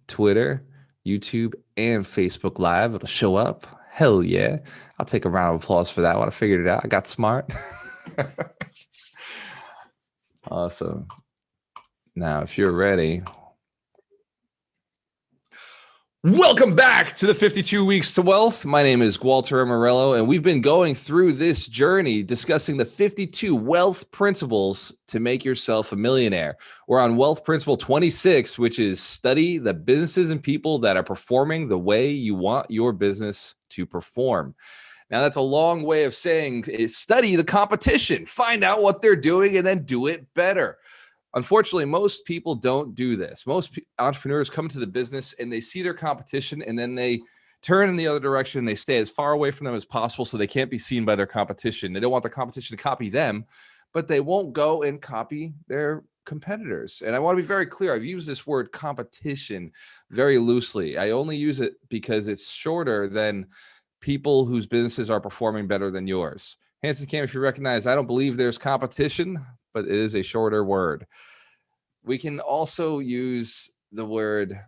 Twitter, YouTube, and Facebook Live. It'll show up. Hell yeah. I'll take a round of applause for that one. I figured it out. I got smart. Awesome. Now, if you're ready, welcome back to the 52 Weeks to Wealth. My name is Gualter Amarelo, and we've been going through this journey discussing the 52 wealth principles to make yourself a millionaire. We're on wealth principle 26, which is study the businesses and people that are performing the way you want your business to perform. Now, that's a long way of saying study the competition, find out what they're doing, and then do it better. Unfortunately, most people don't do this. Most entrepreneurs come to the business and they see their competition and then they turn in the other direction. They stay as far away from them as possible so they can't be seen by their competition. They don't want their competition to copy them, but they won't go and copy their competitors. And I want to be very clear. I've used this word competition very loosely. I only use it because it's shorter than people whose businesses are performing better than yours. Hanson Cam, if you recognize, I don't believe there's competition, but it is a shorter word. We can also use the word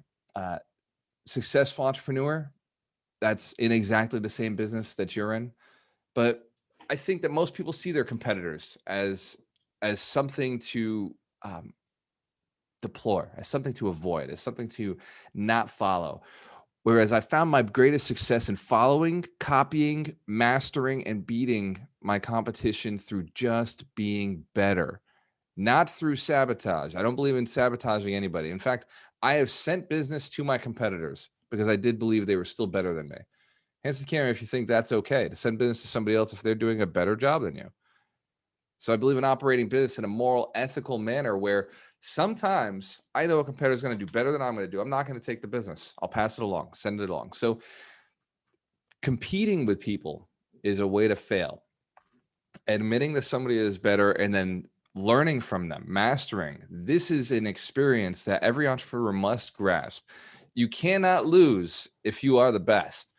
successful entrepreneur. That's in exactly the same business that you're in. But I think that most people see their competitors as something to deplore, as something to avoid, as something to not follow. Whereas I found my greatest success in following, copying, mastering, and beating my competition through just being better, not through sabotage. I don't believe in sabotaging anybody. In fact, I have sent business to my competitors because I did believe they were still better than me. Hanson Camera, if you think that's okay to send business to somebody else if they're doing a better job than you. So I believe in operating business in a moral, ethical manner where sometimes I know a competitor is going to do better than I'm going to do. I'm not going to take the business. I'll pass it along, send it along. So competing with people is a way to fail. Admitting that somebody is better and then learning from them, mastering. This is an experience that every entrepreneur must grasp. You cannot lose if you are the best,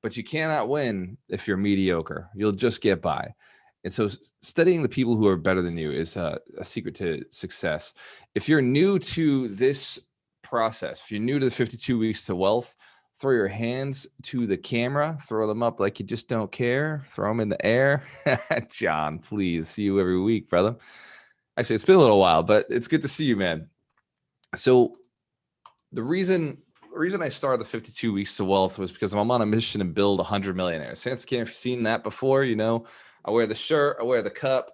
but you cannot win if you're mediocre. You'll just get by. And so studying the people who are better than you is a secret to success. If you're new to this process, if you're new to the 52 Weeks to Wealth, throw your hands to the camera, throw them up like you just don't care, throw them in the air. John, please, see you every week, brother. Actually, it's been a little while, but it's good to see you, man. So the reason I started the 52 Weeks to Wealth was because I'm on a mission to build 100 millionaires. Hanson Cam, if you've seen that before, you know, I wear the shirt, I wear the cup.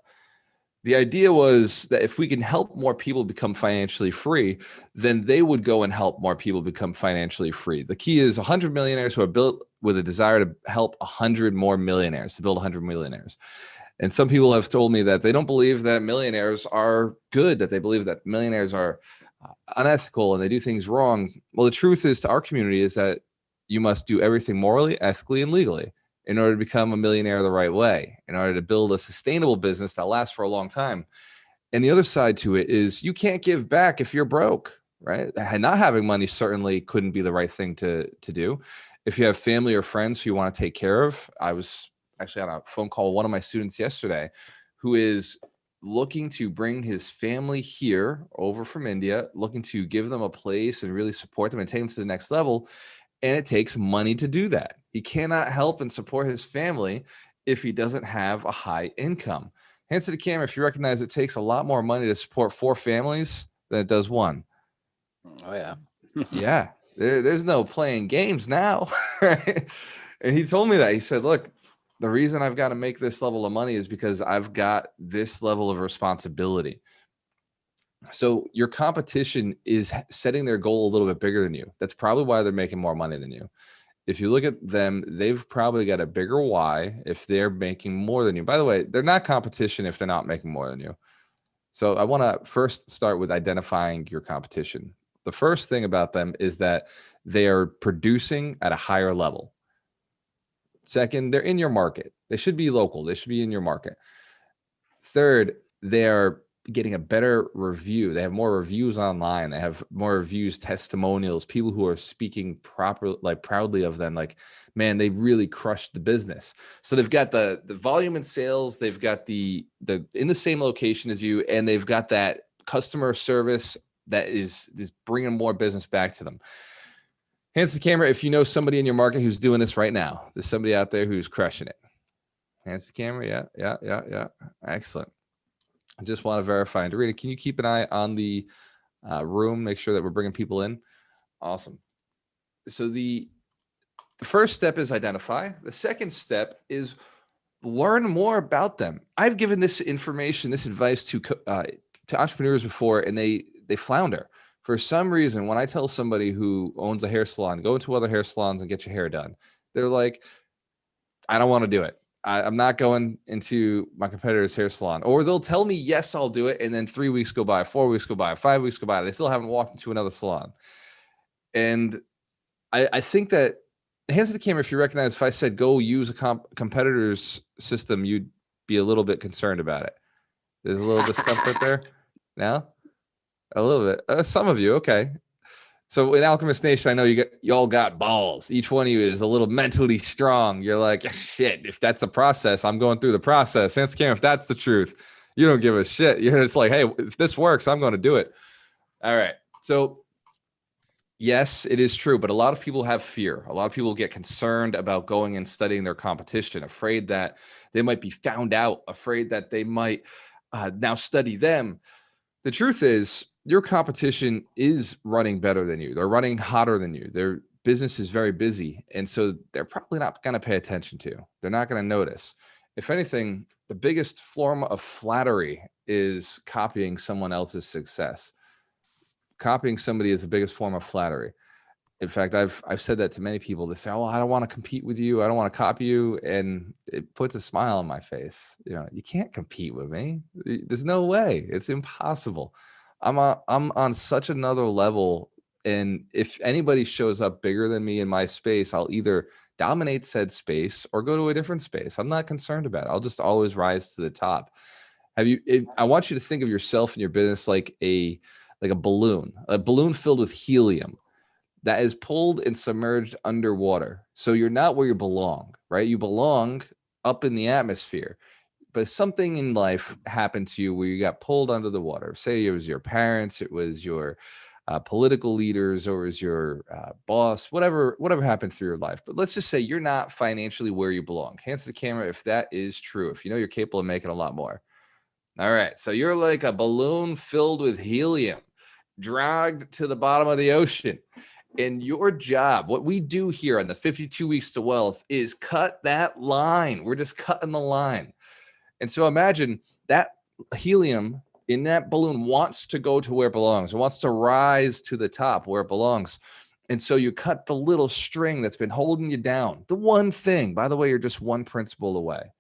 The idea was that if we can help more people become financially free, then they would go and help more people become financially free. The key is 100 millionaires who are built with a desire to help 100 more millionaires, to build 100 millionaires. And some people have told me that they don't believe that millionaires are good, that they believe that millionaires are unethical and they do things wrong. Well, the truth is to our community is that you must do everything morally, ethically, and legally in order to become a millionaire the right way, in order to build a sustainable business that lasts for a long time. And the other side to it is you can't give back if you're broke, right? And not having money certainly couldn't be the right thing to do. If you have family or friends who you want to take care of, I was actually on a phone call with one of my students yesterday who is looking to bring his family here over from India, looking to give them a place and really support them and take them to the next level. And it takes money to do that. He cannot help and support his family if he doesn't have a high income. Hands to the camera if you recognize it takes a lot more money to support 4 families than it does 1. Oh, yeah. Yeah. There's no playing games now. Right? And he told me that. He said, look, the reason I've got to make this level of money is because I've got this level of responsibility. So your competition is setting their goal a little bit bigger than you. That's probably why they're making more money than you. If you look at them, they've probably got a bigger why if they're making more than you. By the way, they're not competition if they're not making more than you. So I want to first start with identifying your competition. The first thing about them is that they are producing at a higher level. Second, they're in your market. They should be local. They should be in your market. Third, they're getting a better review. They have more reviews online. They have more reviews, testimonials, people who are speaking properly, like proudly of them. Like, man, they really crushed the business. So they've got the volume in sales. They've got the in the same location as you, and they've got that customer service that is bringing more business back to them. Hands to the camera if you know somebody in your market who's doing this right now. There's somebody out there who's crushing it. Hands to the camera. Yeah. Excellent. I just want to verify. And Dorita, can you keep an eye on the room? Make sure that we're bringing people in. Awesome. So the first step is identify. The second step is learn more about them. I've given this information, this advice to entrepreneurs before, and they flounder. For some reason, when I tell somebody who owns a hair salon, go into other hair salons and get your hair done, they're like, I don't want to do it. I'm not going into my competitor's hair salon. Or they'll tell me, yes, I'll do it. And then 3 weeks go by, 4 weeks go by, 5 weeks go by. They still haven't walked into another salon. And I think that hands to the camera, if you recognize, if I said go use a competitor's system, you'd be a little bit concerned about it. There's a little discomfort there. Now, a little bit. Some of you, okay. So in Alchemist Nation, I know you all got balls. Each one of you is a little mentally strong. You're like, shit, if that's the process, I'm going through the process. Hands to the camera, if that's the truth, you don't give a shit. You're just like, hey, if this works, I'm going to do it. All right. So yes, it is true, but a lot of people have fear. A lot of people get concerned about going and studying their competition, afraid that they might be found out, afraid that they might now study them. The truth is, your competition is running better than you. They're running hotter than you. Their business is very busy, and so they're probably not going to pay attention to. They're not going to notice. If anything, the biggest form of flattery is copying someone else's success. Copying somebody is the biggest form of flattery. In fact, I've said that to many people. They say, "Oh, I don't want to compete with you. I don't want to copy you," and it puts a smile on my face. You can't compete with me. There's no way. It's impossible. I'm on such another level, and if anybody shows up bigger than me in my space, I'll either dominate said space or go to a different space. I'm not concerned about it. I'll just always rise to the top. I want you to think of yourself and your business like a balloon filled with helium that is pulled and submerged underwater. So you're not where you belong, right? You belong up in the atmosphere. But something in life happened to you where you got pulled under the water. Say it was your parents, it was your political leaders, or it was your boss, whatever happened through your life. But let's just say you're not financially where you belong. Hands to the camera if that is true, if you know you're capable of making a lot more. All right, so you're like a balloon filled with helium, dragged to the bottom of the ocean. And your job, what we do here on the 52 Weeks to Wealth, is cut that line. We're just cutting the line. And so imagine that helium in that balloon wants to go to where it belongs. It wants to rise to the top where it belongs. And so you cut the little string that's been holding you down. The one thing, by the way, you're just one principle away.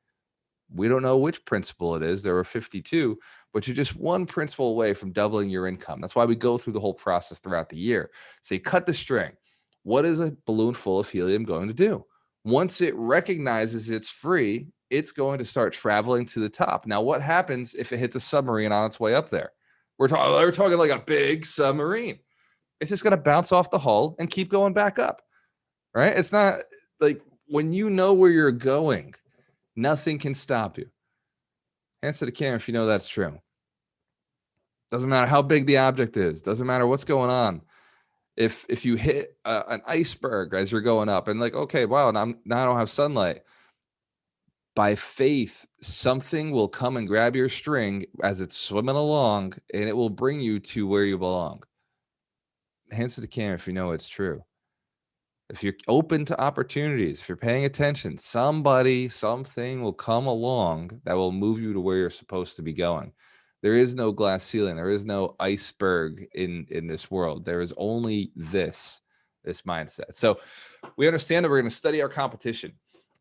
We don't know which principle it is. There are 52, but you're just one principle away from doubling your income. That's why we go through the whole process throughout the year. So you cut the string. What is a balloon full of helium going to do? Once it recognizes it's free, it's going to start traveling to the top. Now, what happens if it hits a submarine on its way up there? We're talking like a big submarine. It's just going to bounce off the hull and keep going back up, right? It's not like when you know where you're going, nothing can stop you. Hands to the camera if you know that's true. Doesn't matter how big the object is. Doesn't matter what's going on. If you hit an iceberg as you're going up and like, okay, wow, now I don't have sunlight. By faith, something will come and grab your string as it's swimming along, and it will bring you to where you belong. Hands to the camera if you know it's true. If you're open to opportunities, if you're paying attention, something will come along that will move you to where you're supposed to be going. There is no glass ceiling. There is no iceberg in this world. There is only this mindset. So we understand that we're going to study our competition.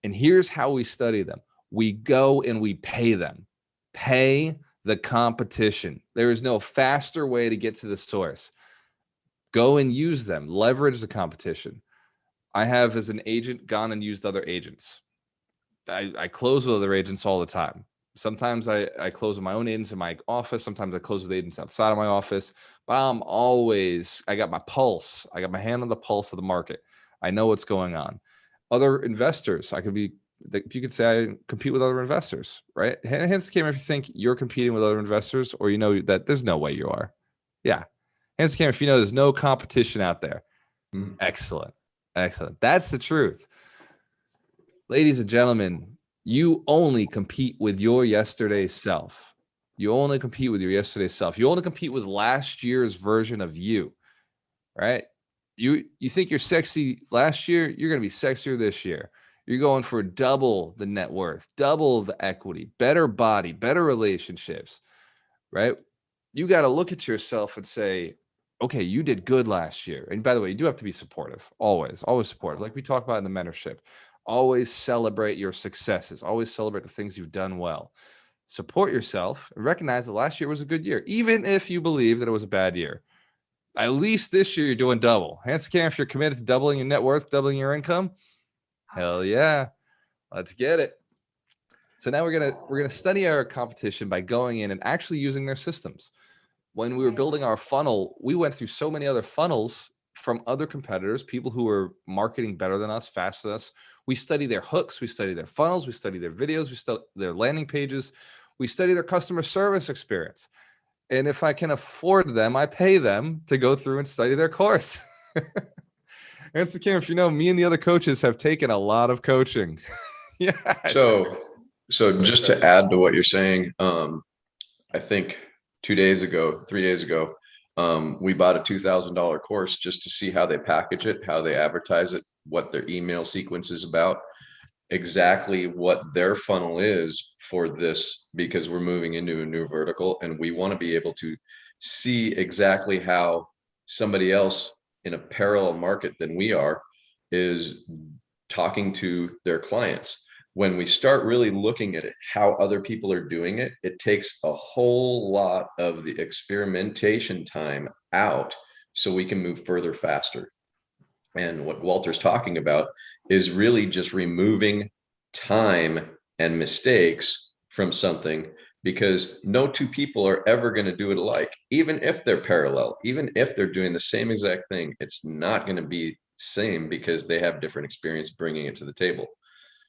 And here's how we study them. We go and we pay them. Pay the competition. There is no faster way to get to the source. Go and use them. Leverage the competition. I have, as an agent, gone and used other agents. I close with other agents all the time. Sometimes I close with my own agents in my office. Sometimes I close with agents outside of my office. But I got my pulse. I got my hand on the pulse of the market. I know what's going on. Other investors, you could say I compete with other investors, right? Hands to the camera if you think you're competing with other investors, or you know that there's no way you are. Yeah. Hands to the camera if you know there's no competition out there. Excellent. Excellent. That's the truth. Ladies and gentlemen, you only compete with your yesterday self. You only compete with your yesterday self. You only compete with last year's version of you, right? You think you're sexy last year, you're going to be sexier this year. You're going for double the net worth, double the equity, better body, better relationships, right? You got to look at yourself and say, okay, you did good last year. And by the way, you do have to be supportive, always supportive. Like we talk about in the mentorship, always celebrate your successes, always celebrate the things you've done well. Support yourself and recognize that last year was a good year, even if you believe that it was a bad year. At least this year you're doing double. Hands can if you're committed to doubling your net worth, doubling your income. Hell yeah. Let's get it. So now we're gonna study our competition by going in and actually using their systems. When we were building our funnel, we went through so many other funnels from other competitors, people who were marketing better than us, faster than us. We study their hooks, we study their funnels, we study their videos, we study their landing pages, we study their customer service experience. And if I can afford them, I pay them to go through and study their course. And so, Kim, if you know, me and the other coaches have taken a lot of coaching. Yes. So just to add to what you're saying, I think 3 days ago, we bought a $2,000 course just to see how they package it, how they advertise it, what their email sequence is about, exactly what their funnel is for this, because we're moving into a new vertical and we want to be able to see exactly how somebody else in a parallel market than we are is talking to their clients. When we start really looking at it, how other people are doing it, it takes a whole lot of the experimentation time out so we can move further faster. And what Gualter's talking about is really just removing time and mistakes from something, because no two people are ever going to do it alike. Even if they're parallel, even if they're doing the same exact thing, it's not going to be same because they have different experience bringing it to the table.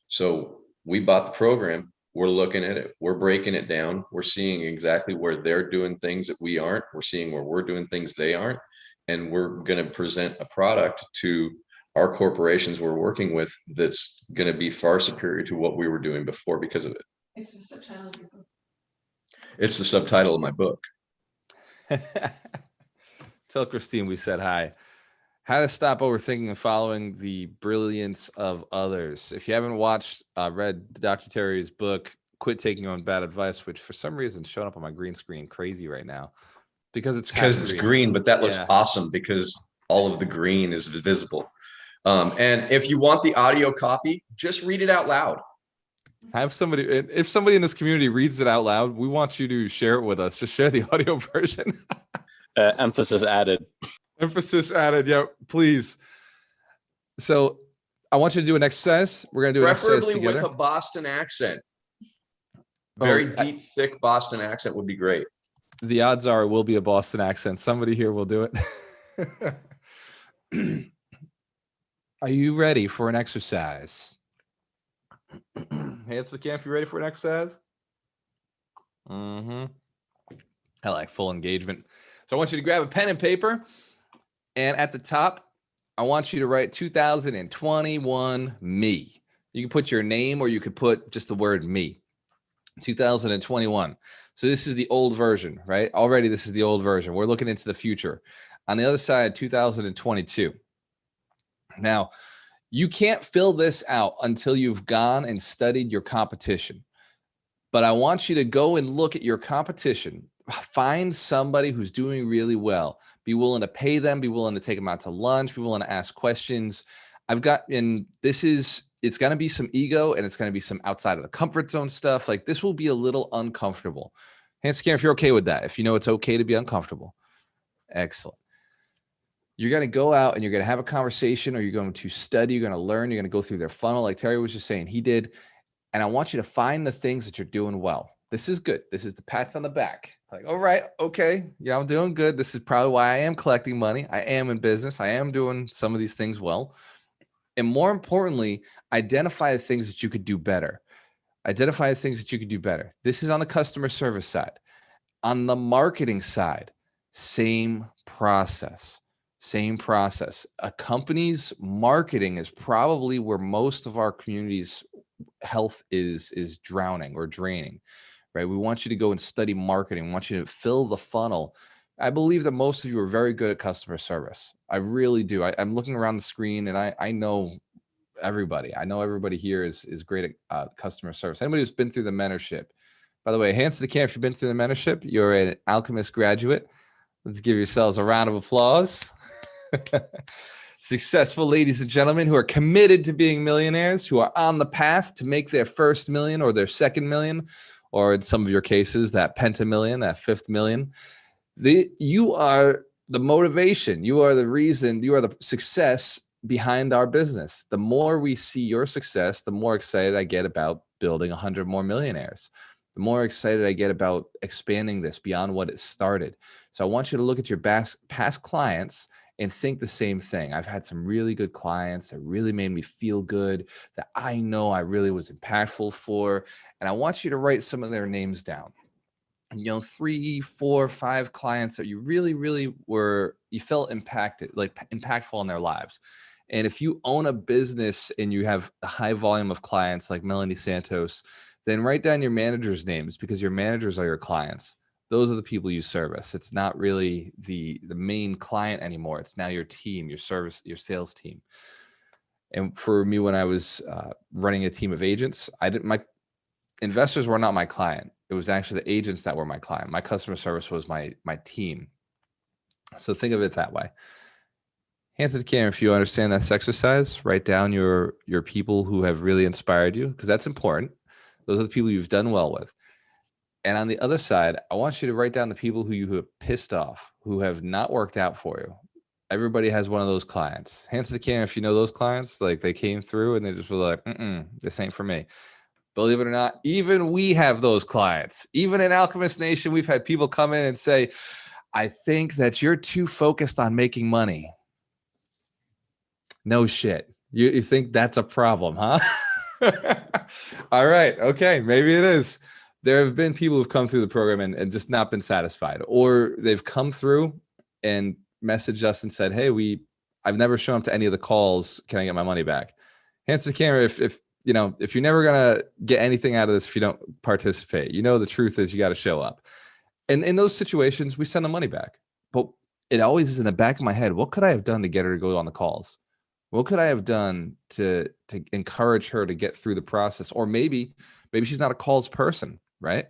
So we bought the program. We're looking at it. We're breaking it down. We're seeing exactly where they're doing things that we aren't. We're seeing where we're doing things they aren't. And we're going to present a product to our corporations we're working with that's going to be far superior to what we were doing before because of it. It's the subtitle of your book. It's the subtitle of my book. Tell Christine we said hi. How to Stop Overthinking and Following the Brilliance of Others. If you haven't read Dr. Terry's book, Quit Taking On Bad Advice, which for some reason is showing up on my green screen crazy right now because it's green, but that looks awesome because all of the green is visible. And if you want the audio copy, just read it out loud. If somebody in this community reads it out loud, we want you to share it with us. Just share the audio version. Emphasis added. Emphasis added. Yeah, please. So I want you to do an exercise. We're going to do an exercise together. Preferably with a Boston accent. Very deep, thick Boston accent would be great. The odds are it will be a Boston accent. Somebody here will do it. Are you ready for an exercise? Hey, it's the camp. You ready for an exercise? I like full engagement. So I want you to grab a pen and paper. And at the top, I want you to write 2021 me. You can put your name or you could put just the word me. 2021. So this is the old version, right? Already this is the old version. We're looking into the future. On the other side, 2022. Now, you can't fill this out until you've gone and studied your competition. But I want you to go and look at your competition. Find somebody who's doing really well. Be willing to pay them. Be willing to take them out to lunch. Be willing to ask questions. It's going to be some ego and it's going to be some outside of the comfort zone stuff. Like this will be a little uncomfortable. Hands if you're okay with that. If you know it's okay to be uncomfortable. Excellent. You're going to go out and you're going to have a conversation, or you're going to study. You're going to learn. You're going to go through their funnel like Terry was just saying he did. And I want you to find the things that you're doing well. This is good. This is the pats on the back. Like, all right, okay. Yeah, I'm doing good. This is probably why I am collecting money. I am in business. I am doing some of these things well. And more importantly, identify the things that you could do better. Identify the things that you could do better. This is on the customer service side. On the marketing side, same process. Same process. A company's marketing is probably where most of our community's health is drowning or draining, right? We want you to go and study marketing. We want you to fill the funnel. I believe that most of you are very good at customer service. I really do. I'm looking around the screen and I know everybody. I know everybody here is great at customer service. Anybody who's been through the mentorship. By the way, hands to the camera if you've been through the mentorship. You're an Alchemist graduate. Let's give yourselves a round of applause. Successful ladies and gentlemen who are committed to being millionaires, who are on the path to make their first million or their second million, or in some of your cases, that pentamillion, that fifth million. You are the motivation. You are the reason. You are the success behind our business. The more we see your success, the more excited I get about building 100 more millionaires. The more excited I get about expanding this beyond what it started. So I want you to look at your past clients and think the same thing. I've had some really good clients that really made me feel good, that I know I really was impactful for. And I want you to write some of their names down. 3, 4, 5 clients that you really, really you felt impactful in their lives. And if you own a business and you have a high volume of clients like Melanie Santos, then write down your managers' names, because your managers are your clients. Those are the people you service. It's not really the main client anymore. It's now your team, your sales team. And for me, when I was running a team of agents, my investors were not my client. It was actually the agents that were my client. My customer service was my team. So think of it that way. Hands to the camera if you understand this exercise. Write down your people who have really inspired you, because that's important. Those are the people you've done well with. And on the other side, I want you to write down the people who you have pissed off, who have not worked out for you. Everybody has one of those clients. Hands to the camera if you know those clients, like they came through and they just were like, this ain't for me. Believe it or not, even we have those clients. Even in Alchemist Nation, we've had people come in and say, I think that you're too focused on making money. No shit. You think that's a problem, huh? All right. Okay. Maybe it is. There have been people who've come through the program and just not been satisfied, or they've come through and messaged us and said, hey, I've never shown up to any of the calls. Can I get my money back? Hands to the camera if you're never going to get anything out of this if you don't participate. The truth is you got to show up. And in those situations, we send the money back. But it always is in the back of my head, what could I have done to get her to go on the calls? What could I have done to encourage her to get through the process? Or maybe she's not a calls person, right?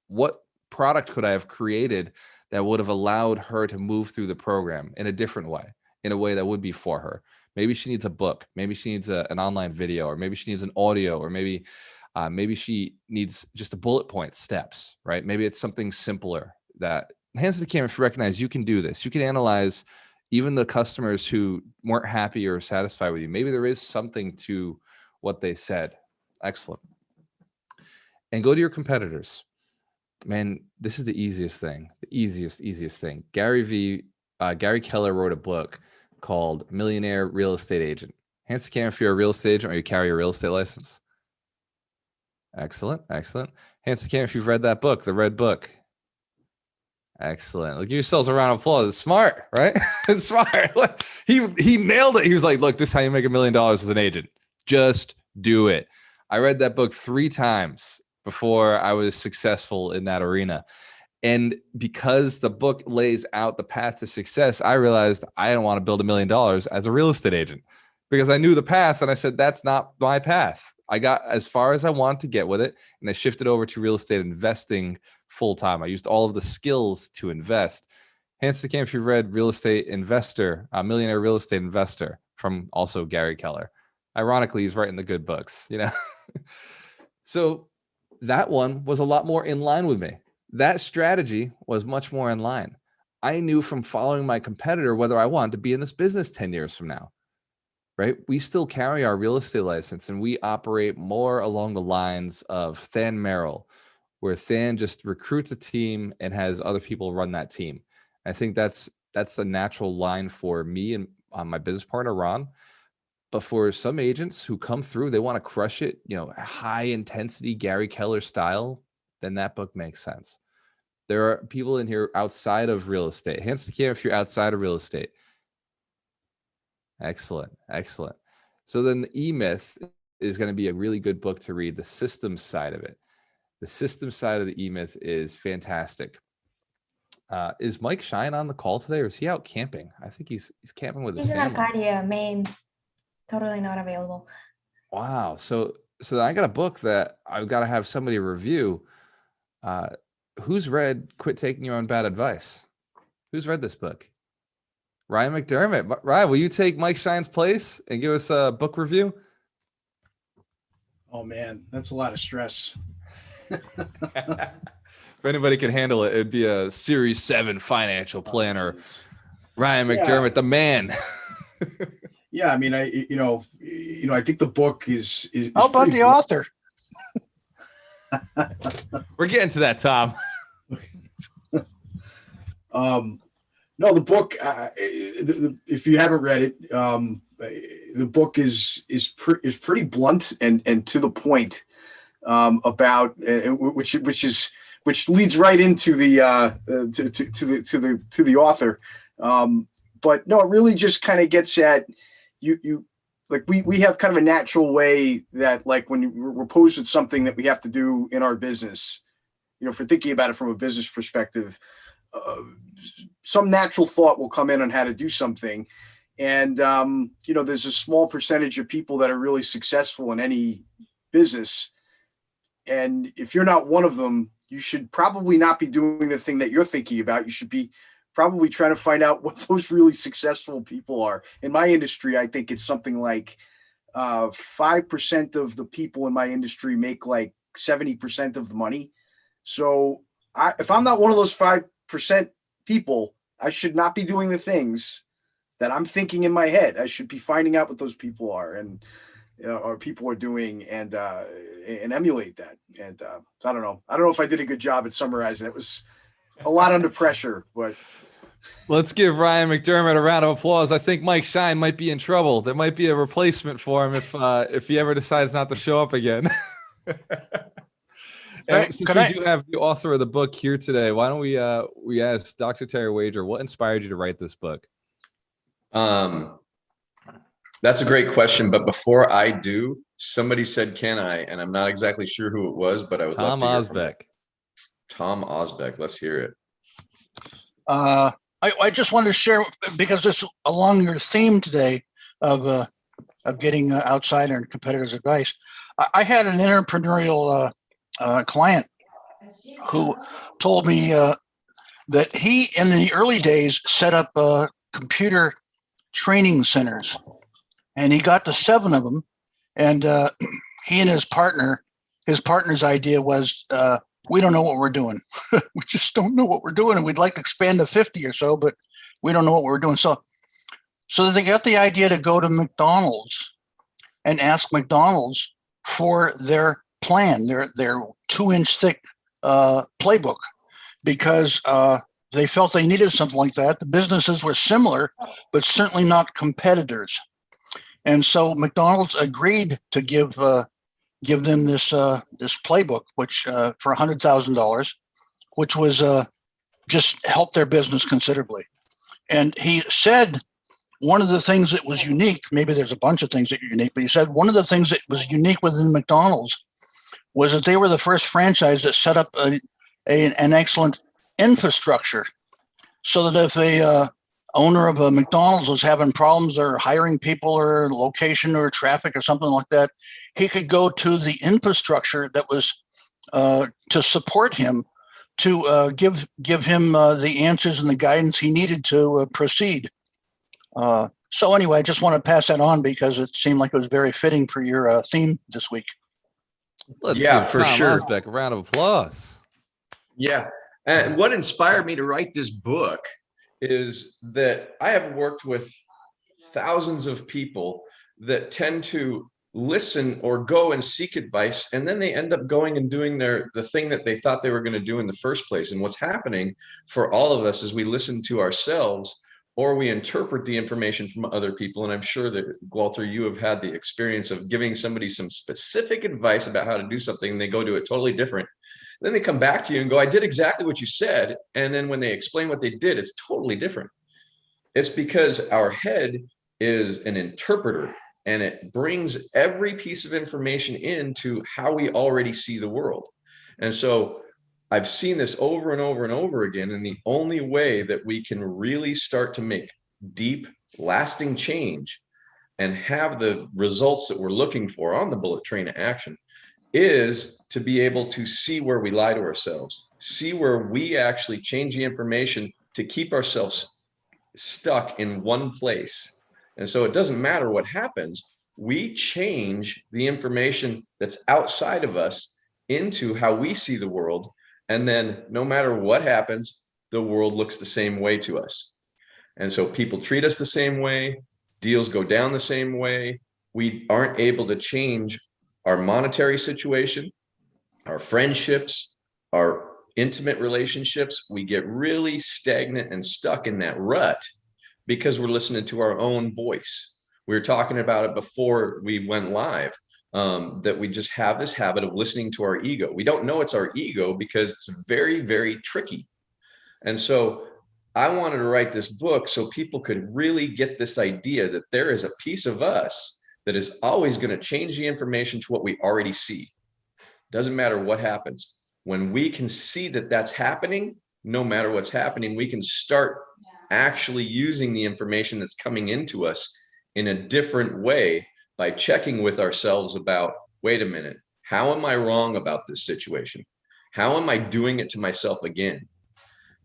What product could I have created that would have allowed her to move through the program in a different way, in a way that would be for her? Maybe she needs a book. Maybe she needs an online video, or maybe she needs an audio, or maybe she needs just a bullet point steps, right? Maybe it's something simpler. That hands to the camera if you recognize you can do this. You can analyze even the customers who weren't happy or satisfied with you. Maybe there is something to what they said. Excellent. And go to your competitors. Man, this is the easiest thing. The easiest thing. Gary Keller wrote a book called Millionaire Real Estate Agent. Hands to the camera if you're a real estate agent or you carry a real estate license. Excellent. Hands to the camera if you've read that book, the red book. Excellent. Give yourselves a round of applause. It's smart, right? It's smart. He nailed it. He was like, look, this is how you make $1 million as an agent. Just do it. I read that book 3 times before I was successful in that arena. And because the book lays out the path to success, I realized I didn't want to build $1 million as a real estate agent, because I knew the path. And I said, that's not my path. I got as far as I wanted to get with it. And I shifted over to real estate investing full time. I used all of the skills to invest. Hands to the camera if you've read Real Estate Investor, Millionaire Real Estate Investor, from also Gary Keller. Ironically, he's writing the good books, So that one was a lot more in line with me. That strategy was much more in line. I knew from following my competitor whether I wanted to be in this business 10 years from now, right? We still carry our real estate license, and we operate more along the lines of Than Merrill, where Than just recruits a team and has other people run that team. I think that's the natural line for me and my business partner, Ron. But for some agents who come through, they want to crush it, high intensity Gary Keller style, then that book makes sense. There are people in here outside of real estate. Hands to the camera if you're outside of real estate. Excellent. Excellent. So then the E-Myth is going to be a really good book to read, the systems side of it. The systems side of the E-Myth is fantastic. Is Mike Shine on the call today, or is he out camping? I think he's camping with his He's in family. Arcadia, Maine. Totally not available. Wow. So I got a book that I've got to have somebody review. Who's read Quit Taking Your Own Bad Advice? Who's read this book? Ryan McDermott. Ryan, will you take Mike Shine's place and give us a book review? Oh man, that's a lot of stress. If anybody can handle it, it'd be a Series 7 financial planner. Ryan McDermott, the man. Yeah, I mean, I think the book is How about pretty the author? We're getting to that, Tom. No, the book. If you haven't read it, the book is pretty blunt and to the point about which leads right into the to the author. But no, it really just kind of gets at you. Like we have kind of a natural way that, like, when we're posed with something that we have to do in our business, if we're thinking about it from a business perspective, some natural thought will come in on how to do something. And, there's a small percentage of people that are really successful in any business. And if you're not one of them, you should probably not be doing the thing that you're thinking about. You should be probably trying to find out what those really successful people are. In my industry, I think it's something like 5% of the people in my industry make like 70% of the money. So if I'm not one of those 5% people, I should not be doing the things that I'm thinking in my head. I should be finding out what those people are and or people are doing and emulate that. And I don't know. I don't know if I did a good job at summarizing. It was a lot under pressure, but let's give Ryan McDermott a round of applause. I think Mike Shine might be in trouble. There might be a replacement for him if he ever decides not to show up again. And since we do have the author of the book here today, why don't we ask Dr. Terry Wager, what inspired you to write this book? That's a great question. But before I do, somebody said, "Can I?" And I'm not exactly sure who it was, but I would love to hear from it. Tom Osbeck. Let's hear it. I just wanted to share, because it's along your theme today of getting outsider and competitors' advice. I had an entrepreneurial client who told me that he, in the early days, set up computer training centers, and he got to 7 of them. And he and his partner's idea was, we don't know what we're doing. We just don't know what we're doing. And we'd like to expand to 50 or so, but we don't know what we're doing. So they got the idea to go to McDonald's and ask McDonald's for their plan, their 2-inch thick playbook, because they felt they needed something like that. The businesses were similar, but certainly not competitors. And so McDonald's agreed to give them this playbook, which for $100,000, which was just helped their business considerably. And he said one of the things that was unique, maybe there's a bunch of things that are unique, but he said one of the things that was unique within McDonald's was that they were the first franchise that set up an excellent infrastructure, so that if a owner of a McDonald's was having problems or hiring people or location or traffic or something like that, he could go to the infrastructure that was to support him, to give him the answers and the guidance he needed to proceed. So anyway, I just want to pass that on because it seemed like it was very fitting for your theme this week. Let's Yeah, give for Tom sure. Osbeck a round of applause. Yeah. And what inspired me to write this book is that I have worked with thousands of people that tend to listen or go and seek advice, and then they end up going and doing the thing that they thought they were going to do in the first place. And what's happening for all of us is we listen to ourselves, or we interpret the information from other people. And I'm sure that, Gualter, you have had the experience of giving somebody some specific advice about how to do something, and they go do it totally different. Then they come back to you and go, I did exactly what you said. And then when they explain what they did, it's totally different. It's because our head is an interpreter, and it brings every piece of information into how we already see the world. And so I've seen this over and over and over again. And the only way that we can really start to make deep, lasting change and have the results that we're looking for on the bullet train of action is to be able to see where we lie to ourselves, see where we actually change the information to keep ourselves stuck in one place. And so it doesn't matter what happens, we change the information that's outside of us into how we see the world. And then no matter what happens, the world looks the same way to us. And so people treat us the same way, deals go down the same way. We aren't able to change our monetary situation, our friendships, our intimate relationships. We get really stagnant and stuck in that rut because we're listening to our own voice. We were talking about it before we went live, that we just have this habit of listening to our ego. We don't know it's our ego because it's very, very tricky. And so I wanted to write this book so people could really get this idea that there is a piece of us that is always going to change the information to what we already see. Doesn't matter what happens. When we can see that that's happening, no matter what's happening, we can start actually using the information that's coming into us in a different way by checking with ourselves about, wait a minute, how am I wrong about this situation? How am I doing it to myself again?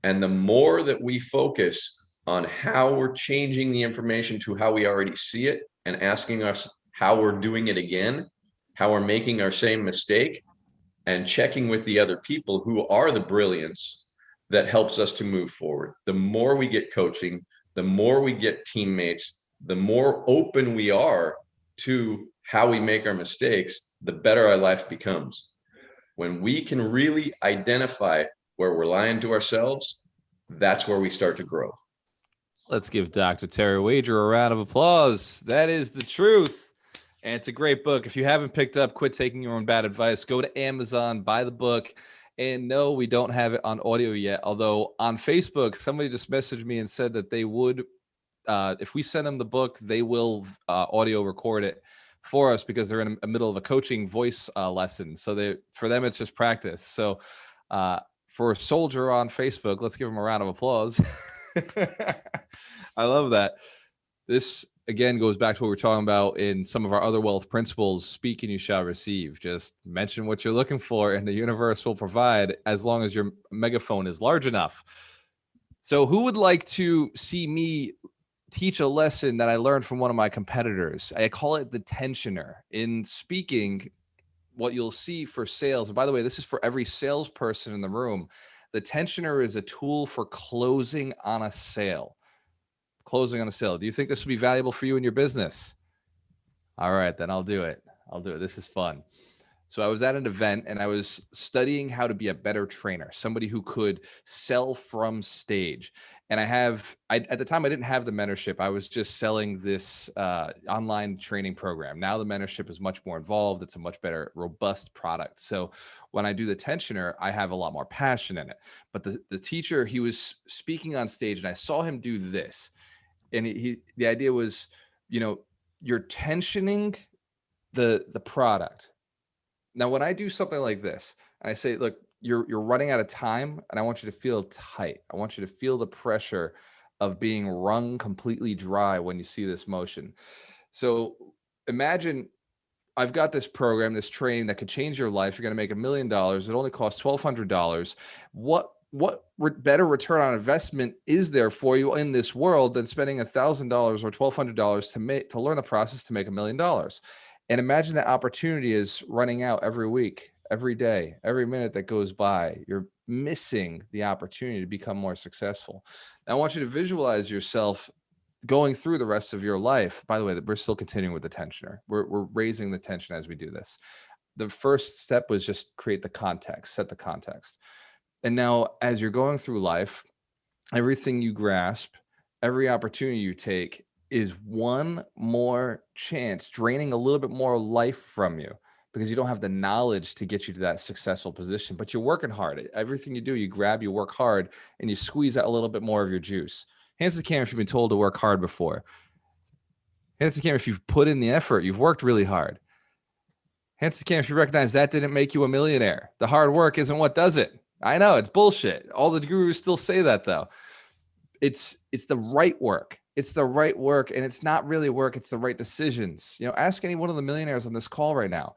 And the more that we focus on how we're changing the information to how we already see it and asking us how we're doing it again, how we're making our same mistake, and checking with the other people who are the brilliance that helps us to move forward. The more we get coaching, the more we get teammates, the more open we are to how we make our mistakes, the better our life becomes. When we can really identify where we're lying to ourselves, that's where we start to grow. Let's give Dr. Terry Wager a round of applause. That is the truth. And it's a great book. If you haven't picked up Quit Taking Your Own Bad Advice, go to Amazon, buy the book. And no, we don't have it on audio yet. Although on Facebook, somebody just messaged me and said that they would, if we send them the book, they will audio record it for us because they're in the middle of a coaching voice lesson. So for them, it's just practice. So for a soldier on Facebook, let's give him a round of applause. I love that. This, again, goes back to what we were talking about in some of our other wealth principles. Speak and you shall receive. Just mention what you're looking for and the universe will provide as long as your megaphone is large enough. So who would like to see me teach a lesson that I learned from one of my competitors? I call it the tensioner. In speaking, what you'll see for sales, and by the way, this is for every salesperson in the room, the tensioner is a tool for closing on a sale. Closing on a sale. Do you think this would be valuable for you in your business? All right, then I'll do it. This is fun. So I was at an event and I was studying how to be a better trainer, somebody who could sell from stage. And at the time, I didn't have the mentorship. I was just selling this online training program. Now the mentorship is much more involved. It's a much better, robust product. So when I do the tensioner, I have a lot more passion in it. But the teacher, he was speaking on stage and I saw him do this. And the idea was, you're tensioning the product. Now, when I do something like this, and I say, look, you're running out of time, and I want you to feel tight. I want you to feel the pressure of being wrung completely dry when you see this motion. So imagine I've got this program, this training that could change your life. You're going to make $1 million. It only costs $1,200. What better return on investment is there for you in this world than spending $1,000 or $1,200 to learn the process to make $1 million? And imagine that opportunity is running out every week, every day, every minute that goes by. You're missing the opportunity to become more successful. Now, I want you to visualize yourself going through the rest of your life. By the way, we're still continuing with the tensioner. We're raising the tension as we do this. The first step was just create the context, set the context. And now as you're going through life, everything you grasp, every opportunity you take is one more chance, draining a little bit more life from you because you don't have the knowledge to get you to that successful position, but you're working hard. Everything you do, you grab, you work hard, and you squeeze out a little bit more of your juice. Hands to the camera if you've been told to work hard before. Hands in the camera if you've put in the effort, you've worked really hard. Hands in the camera if you recognize that didn't make you a millionaire. The hard work isn't what does it. I know it's bullshit. All the gurus still say that though. It's the right work. It's the right work, and it's not really work. It's the right decisions. You know, ask any one of the millionaires on this call right now.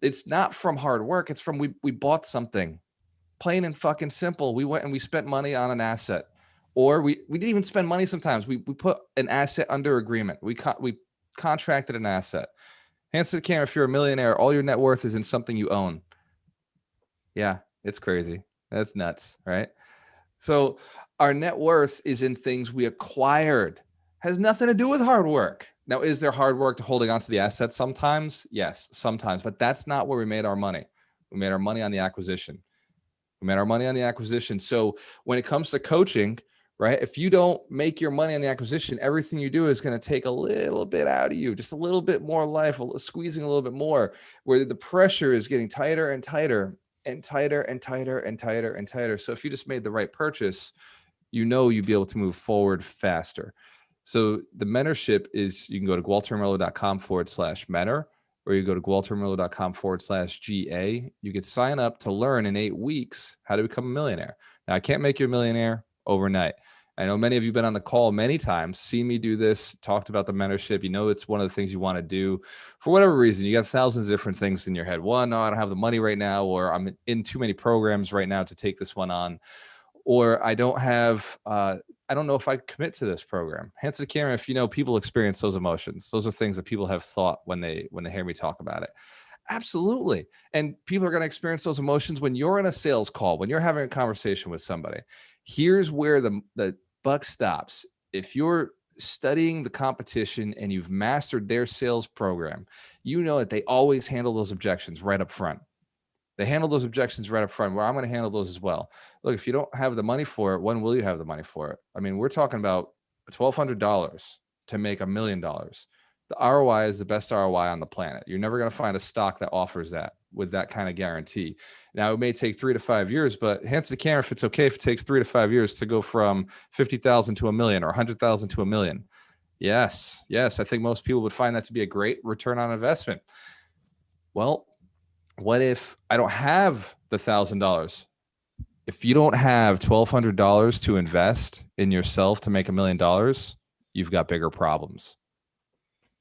It's not from hard work. It's from we bought something, plain and fucking simple. We went and we spent money on an asset, or we didn't even spend money. Sometimes we put an asset under agreement. We contracted an asset. Hands to the camera if you're a millionaire. All your net worth is in something you own. Yeah, it's crazy. That's nuts, right? So our net worth is in things we acquired. Has nothing to do with hard work. Now, is there hard work to holding on to the assets sometimes? Yes, sometimes, but that's not where we made our money. We made our money on the acquisition. We made our money on the acquisition. So when it comes to coaching, right, if you don't make your money on the acquisition, everything you do is going to take a little bit out of you, just a little bit more life, squeezing a little bit more, where the pressure is getting tighter and tighter and tighter and tighter and tighter and tighter. So if you just made the right purchase, you know you'd be able to move forward faster. So the mentorship is, you can go to gualteramarelo.com/mentor, or you go to gualteramarelo.com/GA. You could sign up to learn in 8 weeks how to become a millionaire. Now, I can't make you a millionaire overnight. I know many of you have been on the call many times, seen me do this, talked about the mentorship. You know, it's one of the things you want to do for whatever reason. You got thousands of different things in your head. One, no, I don't have the money right now, or I'm in too many programs right now to take this one on, or I don't have, I don't know if I commit to this program. Hands to the camera if you know people experience those emotions. Those are things that people have thought when they hear me talk about it. Absolutely. And people are going to experience those emotions when you're in a sales call, when you're having a conversation with somebody. Here's where the buck stops. If you're studying the competition and you've mastered their sales program, you know that they always handle those objections right up front. They handle those objections right up front, where I'm going to handle those as well. Look, if you don't have the money for it, when will you have the money for it? I mean, we're talking about $1,200 to make $1 million. The ROI is the best ROI on the planet. You're never going to find a stock that offers that with that kind of guarantee. Now, it may take 3 to 5 years, but hands to the camera if it's okay if it takes 3 to 5 years to go from 50,000 to $1 million, or 100,000 to $1 million. Yes, I think most people would find that to be a great return on investment. Well, what if I don't have the $1,000? If you don't have $1,200 to invest in yourself to make $1 million, you've got bigger problems.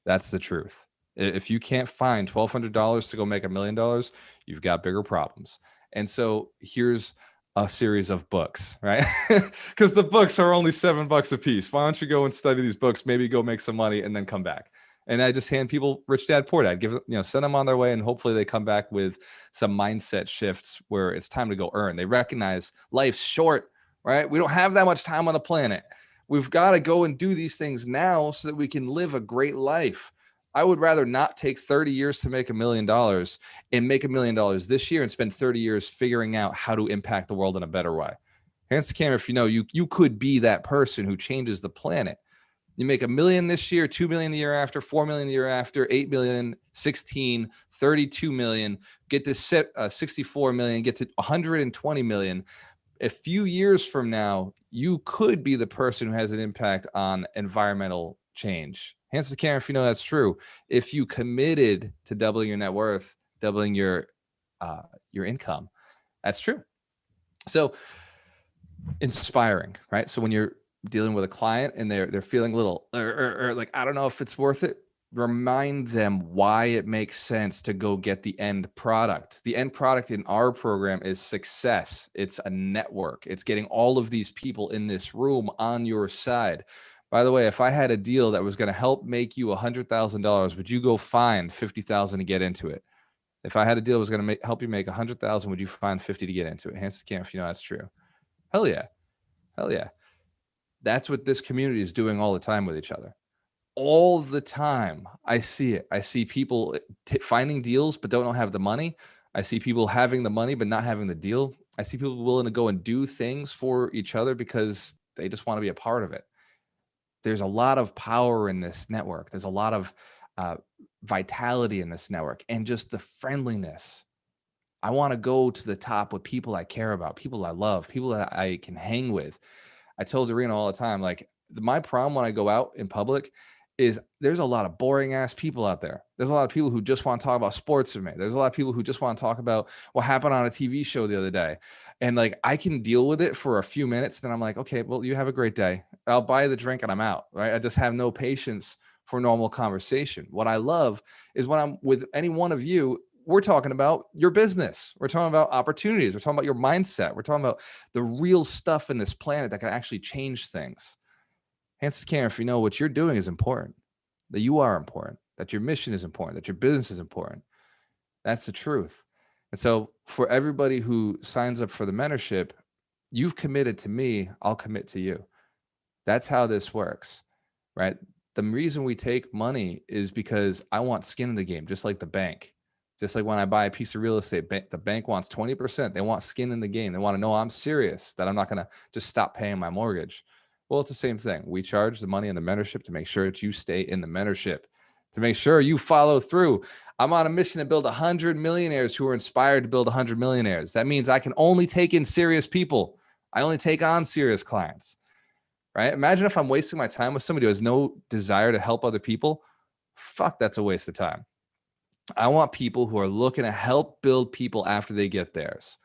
That's the truth. If you can't find $1,200 to go make $1 million, you've got bigger problems. And so here's a series of books, right? Because the books are only $7 a piece. Why don't you go and study these books, maybe go make some money and then come back? And I just hand people Rich Dad Poor Dad, send them on their way, and hopefully they come back with some mindset shifts where it's time to go earn. They recognize life's short, right? We don't have that much time on the planet. We've got to go and do these things now so that we can live a great life. I would rather not take 30 years to make $1 million and make $1 million this year and spend 30 years figuring out how to impact the world in a better way. Hands to camera if you know you could be that person who changes the planet. You make $1 million this year, 2 million the year after, 4 million the year after, 8 million, 16, 32 million, get to 64 million, get to 120 million. A few years from now, you could be the person who has an impact on environmental change. Hands to the camera if you know that's true. If you committed to doubling your net worth, doubling your income, that's true. So inspiring, right? So when you're dealing with a client and they're feeling a little like, I don't know if it's worth it, remind them why it makes sense to go get the end product. The end product in our program is success. It's a network. It's getting all of these people in this room on your side. By the way, if I had a deal that was going to help make you $100,000, would you go find 50,000 to get into it? If I had a deal that was going to help you make 100,000, would you find 50 to get into it? Hands to the camera if you know that's true. Hell yeah. That's what this community is doing all the time with each other. All the time. I see it. I see people finding deals but don't have the money. I see people having the money but not having the deal. I see people willing to go and do things for each other because they just want to be a part of it. There's a lot of power in this network. There's a lot of vitality in this network, and just the friendliness. I want to go to the top with people I care about, people I love, people that I can hang with. I told Irina all the time, like, my problem when I go out in public is there's a lot of boring ass people out there. There's a lot of people who just want to talk about sports with me. There's a lot of people who just want to talk about what happened on a TV show the other day. And like, I can deal with it for a few minutes. Then I'm like, okay, well, you have a great day. I'll buy you the drink and I'm out, right? I just have no patience for normal conversation. What I love is when I'm with any one of you, we're talking about your business. We're talking about opportunities. We're talking about your mindset. We're talking about the real stuff in this planet that can actually change things. Hands to the camera if you know what you're doing is important, that you are important, that your mission is important, that your business is important. That's the truth. And so for everybody who signs up for the mentorship, you've committed to me, I'll commit to you. That's how this works, right? The reason we take money is because I want skin in the game, just like the bank. Just like when I buy a piece of real estate, the bank wants 20%. They want skin in the game. They want to know I'm serious, that I'm not going to just stop paying my mortgage. Well, it's the same thing. We charge the money in the mentorship to make sure that you stay in the mentorship, to make sure you follow through. I'm on a mission to build 100 millionaires who are inspired to build 100 millionaires. That means I can only take in serious people. I only take on serious clients, right? Imagine if I'm wasting my time with somebody who has no desire to help other people. Fuck, that's a waste of time. I want people who are looking to help build people after they get theirs.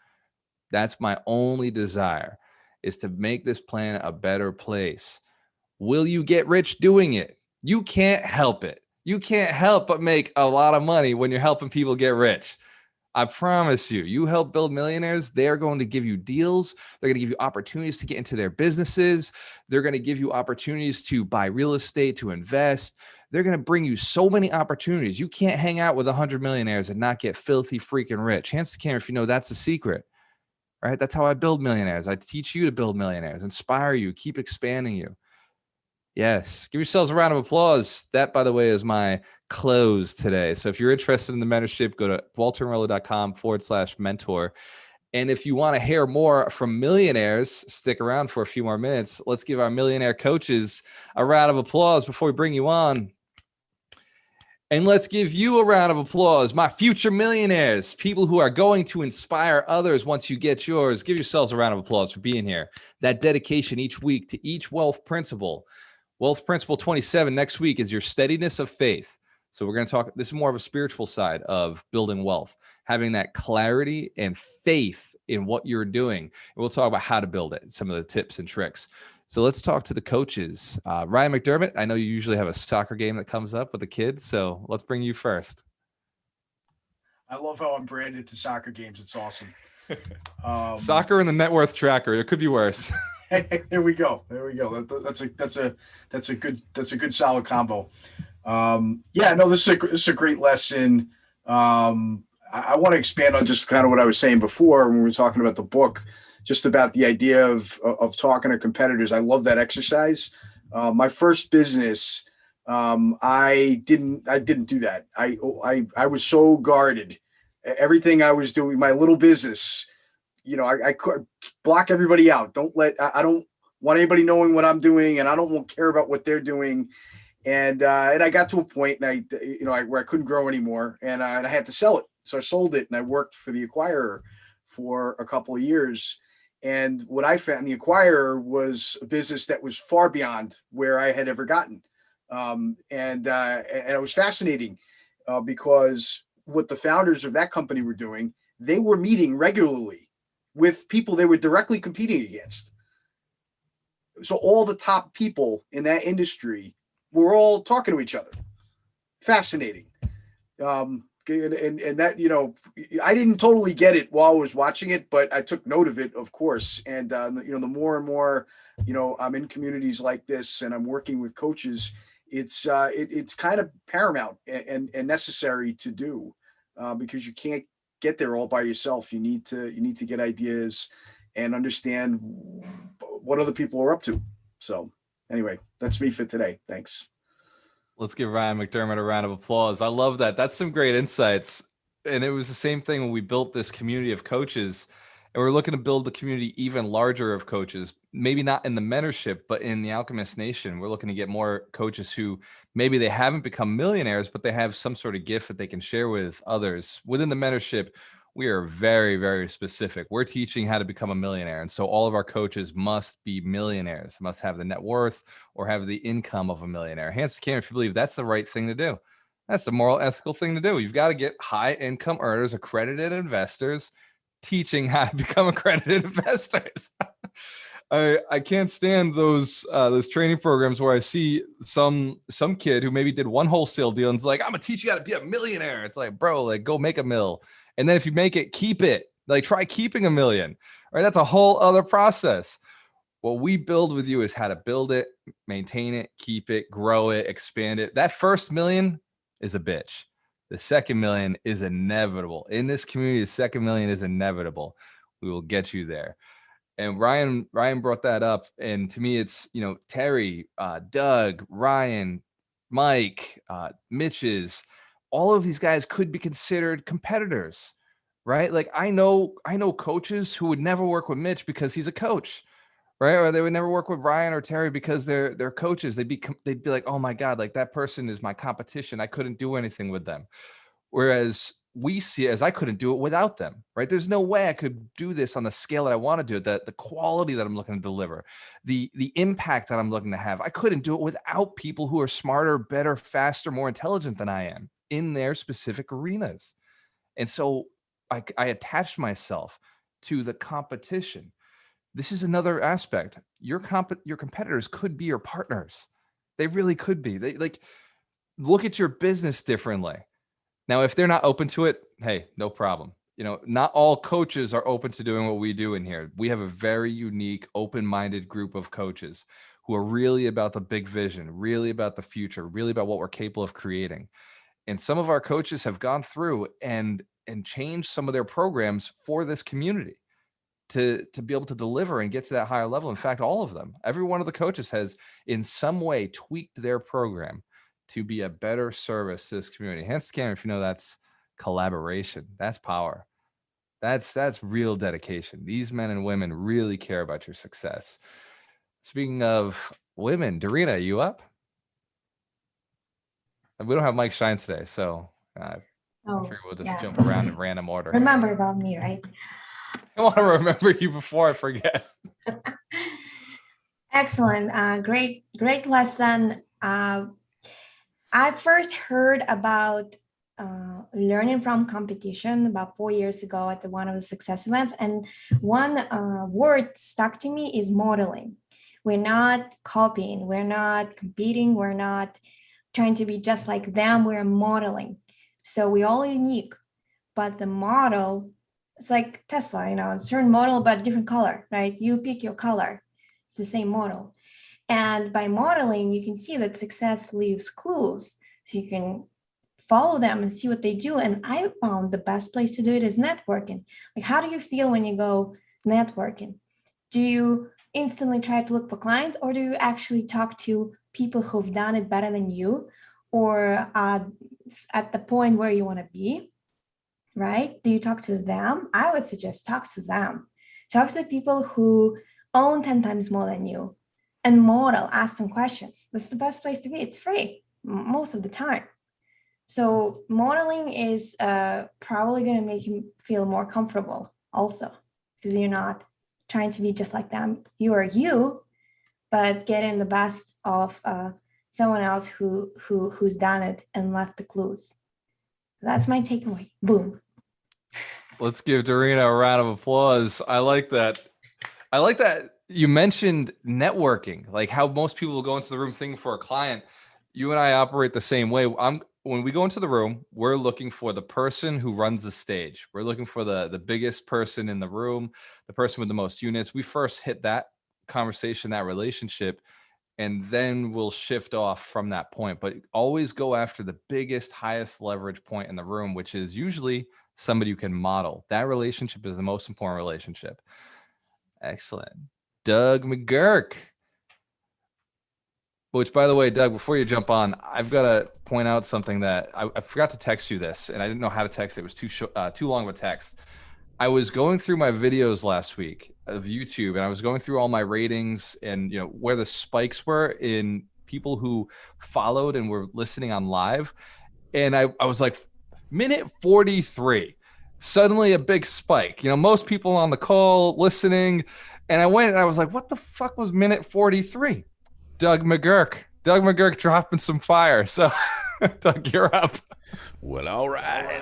That's my only desire, is to make this planet a better place. Will you get rich doing it? You can't help it. You can't help but make a lot of money when you're helping people get rich. I promise you, you help build millionaires, they're going to give you deals. They're going to give you opportunities to get into their businesses. They're going to give you opportunities to buy real estate, to invest. They're going to bring you so many opportunities. You can't hang out with 100 millionaires and not get filthy freaking rich. Hands to the camera if you know that's the secret, right? That's how I build millionaires. I teach you to build millionaires, inspire you, keep expanding you. Yes. Give yourselves a round of applause. That, by the way, is my close today. So if you're interested in the mentorship, go to gualteramarelo.com/mentor. And if you want to hear more from millionaires, stick around for a few more minutes. Let's give our millionaire coaches a round of applause before we bring you on. And let's give you a round of applause, my future millionaires, people who are going to inspire others once you get yours. Give yourselves a round of applause for being here. That dedication each week to each wealth principle. Wealth principle 27 next week is your steadiness of faith. So we're going to talk, this is more of a spiritual side of building wealth, having that clarity and faith in what you're doing. And we'll talk about how to build it, some of the tips and tricks. So let's talk to the coaches. Ryan McDermott, I know you usually have a soccer game that comes up with the kids, so let's bring you first. I love how I'm branded to soccer games. It's awesome. Soccer and the net worth tracker. It could be worse. There we go. That's a good solid combo. Yeah, no, this is a great lesson. I want to expand on just kind of what I was saying before when we were talking about the book, just about the idea of talking to competitors. I love that exercise. My first business, I didn't do that. I was so guarded. Everything I was doing, my little business, I could block everybody out. I don't want anybody knowing what I'm doing, and I don't care about what they're doing. And I got to a point, and where I couldn't grow anymore, and I had to sell it. So I sold it, and I worked for the acquirer for a couple of years. And what I found, the acquirer was a business that was far beyond where I had ever gotten, and it was fascinating because what the founders of that company were doing, they were meeting regularly with people they were directly competing against. So all the top people in that industry were all talking to each other. Fascinating. And that, I didn't totally get it while I was watching it, but I took note of it, of course. And, the more and more, I'm in communities like this and I'm working with coaches, it's kind of paramount and necessary to do because you can't get there all by yourself. You need to get ideas and understand what other people are up to. So anyway, that's me for today. Thanks. Let's give Ryan McDermott a round of applause. I love that. That's some great insights. And it was the same thing when we built this community of coaches, and we're looking to build the community even larger of coaches, maybe not in the mentorship, but in the Alchemist Nation. We're looking to get more coaches who maybe they haven't become millionaires, but they have some sort of gift that they can share with others. Within the mentorship, we are very, very specific. We're teaching how to become a millionaire. And so all of our coaches must be millionaires, must have the net worth or have the income of a millionaire. Hands to camera if you believe that's the right thing to do. That's the moral, ethical thing to do. You've got to get high income earners, accredited investors, teaching how to become accredited investors. I can't stand those training programs where I see some kid who maybe did one wholesale deal and is like, I'm gonna teach you how to be a millionaire. It's like, bro, like go make a mill. And then if you make it, keep it. Like try keeping $1 million. Right? That's a whole other process. What we build with you is how to build it, maintain it, keep it, grow it, expand it. That first $1 million is a bitch. The second $1 million is inevitable. In this community, the second $1 million is inevitable. We will get you there. And Ryan brought that up. And to me, it's, Terry, Doug, Ryan, Mike, Mitch's, all of these guys could be considered competitors, right? Like I know coaches who would never work with Mitch because he's a coach, right? Or they would never work with Ryan or Terry because they're coaches. They'd be like, oh my God, like that person is my competition. I couldn't do anything with them. Whereas we see it as I couldn't do it without them, right? There's no way I could do this on the scale that I want to do it, the quality that I'm looking to deliver, the impact that I'm looking to have. I couldn't do it without people who are smarter, better, faster, more intelligent than I am in their specific arenas. And so I attached myself to the competition. This is another aspect. Your competitors could be your partners. They really could be. They like look at your business differently. Now, if they're not open to it, hey, no problem. Not all coaches are open to doing what we do in here. We have a very unique, open-minded group of coaches who are really about the big vision, really about the future, really about what we're capable of creating. And some of our coaches have gone through and changed some of their programs for this community to be able to deliver and get to that higher level. In fact, all of them, every one of the coaches has in some way tweaked their program to be a better service to this community. Hands to camera if you know that's collaboration. That's power. That's real dedication. These men and women really care about your success. Speaking of women, Dorina, you up? We don't have Mike Shine today, so I figure we'll just jump around in random order. Remember about me, right? I want to remember you before I forget. Excellent. Great lesson. I first heard about learning from competition about 4 years ago at one of the success events. And one word stuck to me is modeling. We're not copying, we're not competing, we're not trying to be just like them, we're modeling. So we're all unique, but the model, it's like Tesla, a certain model, but different color, right? You pick your color, it's the same model. And by modeling, you can see that success leaves clues. So you can follow them and see what they do. And I found the best place to do it is networking. Like, how do you feel when you go networking? Do you instantly try to look for clients, or do you actually talk to people who've done it better than you, or at the point where you want to be, right? Do you talk to them? I would suggest talk to them. Talk to the people who own 10 times more than you and model, ask them questions. This is the best place to be. It's free most of the time. So modeling is probably going to make you feel more comfortable also, because you're not trying to be just like them. You are you, but getting the best of someone else who's done it and left the clues. That's my takeaway. Boom. Let's give Dorina a round of applause. I like that. You mentioned networking, like how most people will go into the room thinking for a client. You and I operate the same way. When we go into the room, we're looking for the person who runs the stage. We're looking for the biggest person in the room, the person with the most units. We first hit that conversation, that relationship, and then we'll shift off from that point. But always go after the biggest, highest leverage point in the room, which is usually somebody you can model. That relationship is the most important relationship. Excellent. Doug McGurk. Which, by the way, Doug, before you jump on, I've got to point out something that I forgot to text you this, and I didn't know how to text it. It was too long of a text. I was going through my videos last week of YouTube, and I was going through all my ratings and where the spikes were in people who followed and were listening on live, and I was like, minute 43. suddenly a big spike. Most people on the call listening, and I went and I was like, what the fuck was minute 43? Doug McGurk dropping some fire. So Doug, you're up. Well, all right.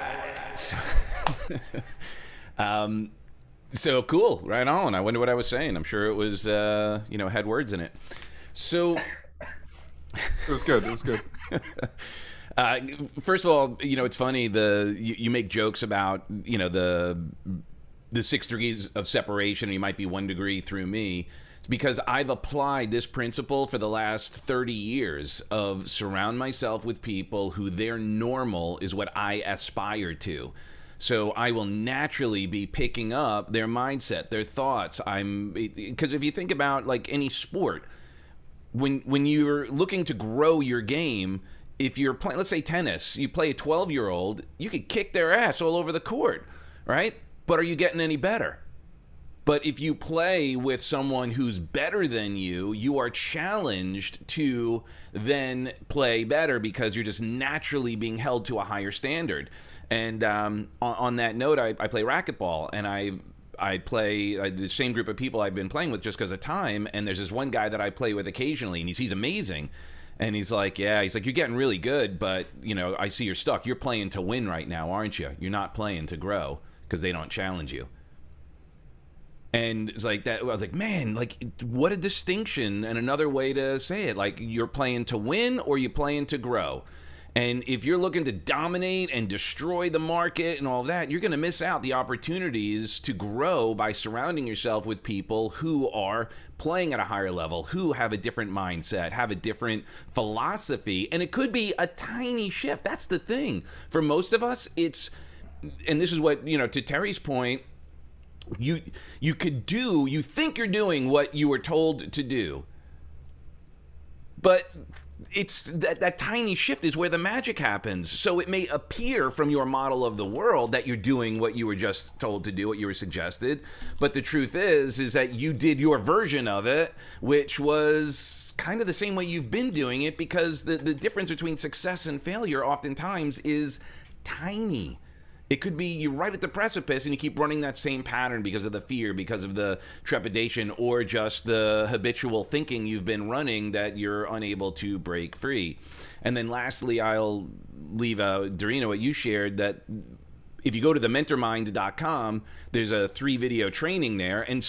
So cool, right on. I wonder what I was saying. I'm sure it was, had words in it. So It was good. First of all, it's funny. You make jokes about the 6 degrees of separation, and you might be 1 degree through me. It's because I've applied this principle for the last 30 years of surround myself with people who their normal is what I aspire to. So I will naturally be picking up their mindset, their thoughts. Because if you think about like any sport, when you're looking to grow your game, if you're playing, let's say tennis, you play a 12-year-old, you could kick their ass all over the court, right? But are you getting any better? But if you play with someone who's better than you, you are challenged to then play better because you're just naturally being held to a higher standard. And on that note, I play racquetball, and I play the same group of people I've been playing with just because of time. And there's this one guy that I play with occasionally, and he's amazing. And he's like, you're getting really good, but I see you're stuck. You're playing to win right now, aren't you? You're not playing to grow because they don't challenge you. And it's like that. I was like, man, like what a distinction, and another way to say it. Like you're playing to win or you're playing to grow. And if you're looking to dominate and destroy the market and all that, you're going to miss out the opportunities to grow by surrounding yourself with people who are playing at a higher level, who have a different mindset, have a different philosophy. And it could be a tiny shift. That's the thing. For most of us, and this is what, to Terry's point, you think you're doing what you were told to do. But it's that tiny shift is where the magic happens. So it may appear from your model of the world that you're doing what you were just told to do, what you were suggested. But the truth is that you did your version of it, which was kind of the same way you've been doing it, because the difference between success and failure oftentimes is tiny. It could be you're right at the precipice and you keep running that same pattern because of the fear, because of the trepidation, or just the habitual thinking you've been running that you're unable to break free. And then lastly, I'll leave Dorina, what you shared, that if you go to thementormind.com, there's a 3-video training there. And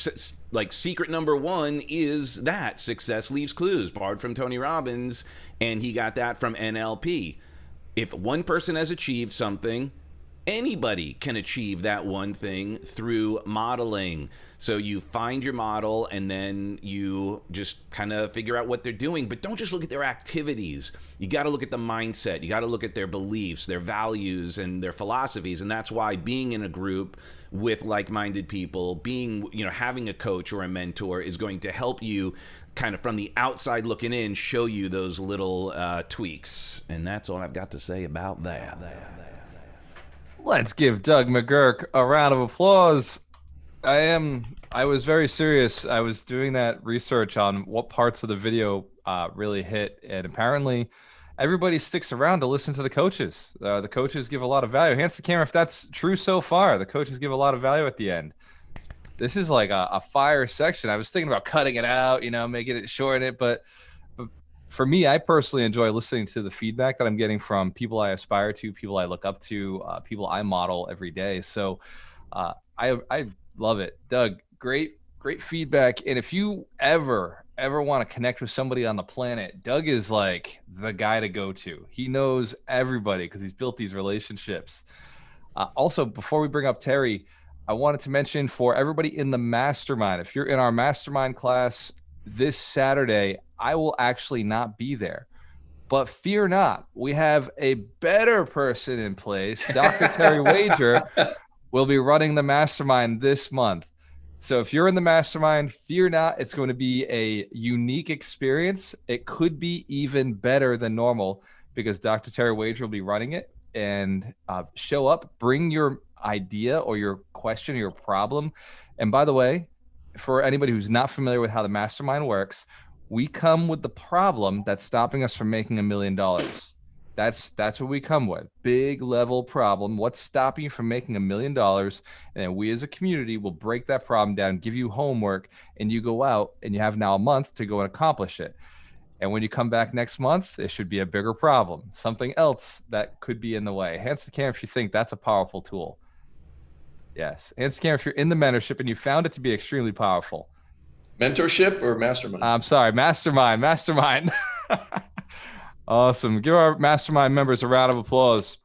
like secret number 1 is that success leaves clues, borrowed from Tony Robbins. And he got that from NLP. If one person has achieved something, anybody can achieve that one thing through modeling. So you find your model and then you just kind of figure out what they're doing, but don't just look at their activities. You got to look at the mindset. You got to look at their beliefs, their values, and their philosophies. And that's why being in a group with like-minded people, having a coach or a mentor is going to help you kind of from the outside looking in, show you those little tweaks. And that's all I've got to say about that. Let's give Doug McGurk a round of applause. I was very serious. I was doing that research on what parts of the video really hit, and apparently everybody sticks around to listen to the coaches. The coaches give a lot of value. Hands the camera if that's true so far. The coaches give a lot of value at the end. This is like a fire section. I was thinking about cutting it out, making it shorten it, but for me, I personally enjoy listening to the feedback that I'm getting from people I aspire to, people I look up to, people I model every day. So I love it. Doug, great feedback. And if you ever want to connect with somebody on the planet, Doug is like the guy to go to. He knows everybody because he's built these relationships. Also, before we bring up Terry, I wanted to mention for everybody in the mastermind, if you're in our mastermind class this Saturday, I will actually not be there. But fear not, we have a better person in place. Dr. Terry Wager will be running the mastermind this month. So if you're in the mastermind, fear not, it's going to be a unique experience. It could be even better than normal because Dr. Terry Wager will be running it. And show up, bring your idea or your question or your problem. And by the way, for anybody who's not familiar with how the mastermind works, we come with the problem that's stopping us from making $1 million. That's what we come with. Big level problem. What's stopping you from making $1 million? And then we as a community will break that problem down, give you homework, and you go out and you have now a month to go and accomplish it. And when you come back next month, it should be a bigger problem, something else that could be in the way. Hands to the camera if you think that's a powerful tool. Yes. Hands to the camera if you're in the mentorship and you found it to be extremely powerful. Mentorship or mastermind? I'm sorry, mastermind. Awesome. Give our mastermind members a round of applause.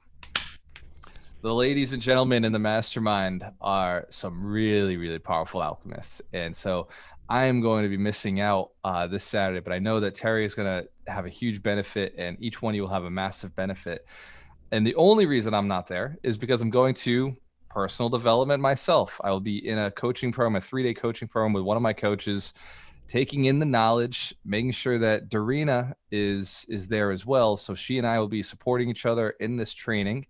The ladies and gentlemen in the mastermind are some really, really powerful alchemists. And so I am going to be missing out this Saturday, but I know that Terry is going to have a huge benefit and each one of you will have a massive benefit. And the only reason I'm not there is because I'm going to personal development myself. I will be in a coaching program, a 3-day coaching program with one of my coaches, taking in the knowledge, making sure that Dorina is there as well. So she and I will be supporting each other in this training,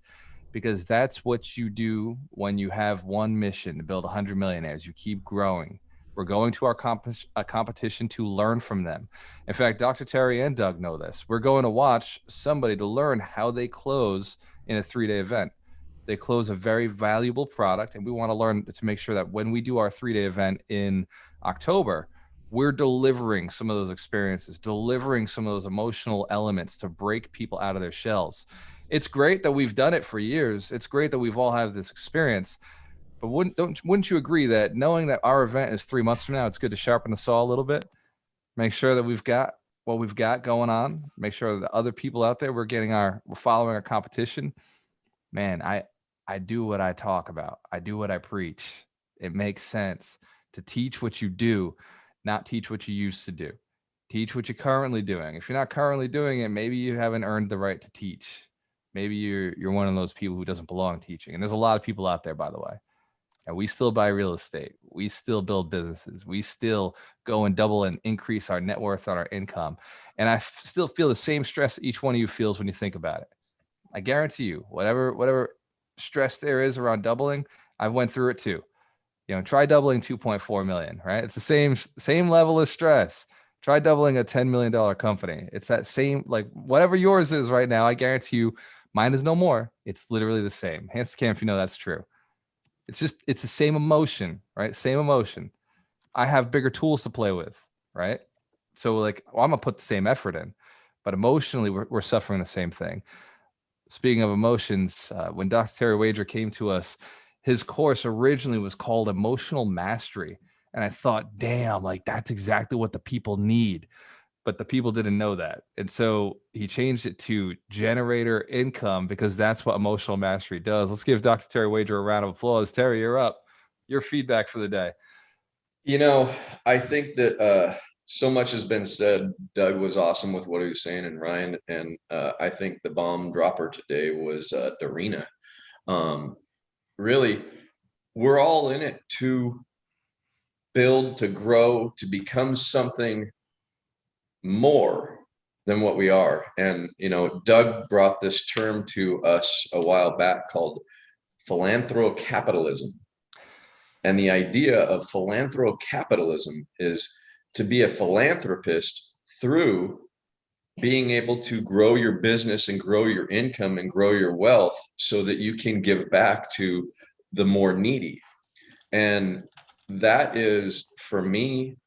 because that's what you do when you have one mission to build 100 millionaires. You keep growing. We're going to our competition to learn from them. In fact, Dr. Terry and Doug know this. We're going to watch somebody to learn how they close in a 3-day event. They close a very valuable product, and we want to learn to make sure that when we do our 3-day event in October, we're delivering some of those experiences, delivering some of those emotional elements to break people out of their shells. It's great that we've done it for years. It's great that we've all had this experience, but wouldn't you agree that knowing that our event is 3 months from now, it's good to sharpen the saw a little bit, make sure that we've got what we've got going on, make sure that other people out there, we're following our competition. Man, I do what I talk about. I do what I preach. It makes sense to teach what you do, not teach what you used to do. Teach what you're currently doing. If you're not currently doing it, maybe you haven't earned the right to teach. Maybe you're one of those people who doesn't belong teaching. And there's a lot of people out there, by the way. And we still buy real estate. We still build businesses. We still go and double and increase our net worth on our income. And I still feel the same stress that each one of you feels when you think about it. I guarantee you, whatever stress there is around doubling, I've went through it too. Try doubling 2.4 million, right? It's the same level of stress. Try doubling a $10 million company. It's that same, like whatever yours is right now, I guarantee you mine is no more. It's literally the same. Hands to cam if you know that's true. It's the same emotion, right? Same emotion. I have bigger tools to play with, right? So I'm gonna put the same effort in, but emotionally we're suffering the same thing. Speaking of emotions, when Dr. Terry Wager came to us, his course originally was called Emotional Mastery. And I thought, damn, that's exactly what the people need. But the people didn't know that. And so he changed it to Generator Income, because that's what Emotional Mastery does. Let's give Dr. Terry Wager a round of applause. Terry, you're up. Your feedback for the day. I think that so much has been said. Doug was awesome with what he was saying, and Ryan, and I think the bomb dropper today was Dorina. Really, we're all in it to build, to grow, to become something more than what we are. And Doug brought this term to us a while back called philanthrocapitalism. And the idea of philanthrocapitalism is to be a philanthropist through being able to grow your business and grow your income and grow your wealth so that you can give back to the more needy. And that is, for me,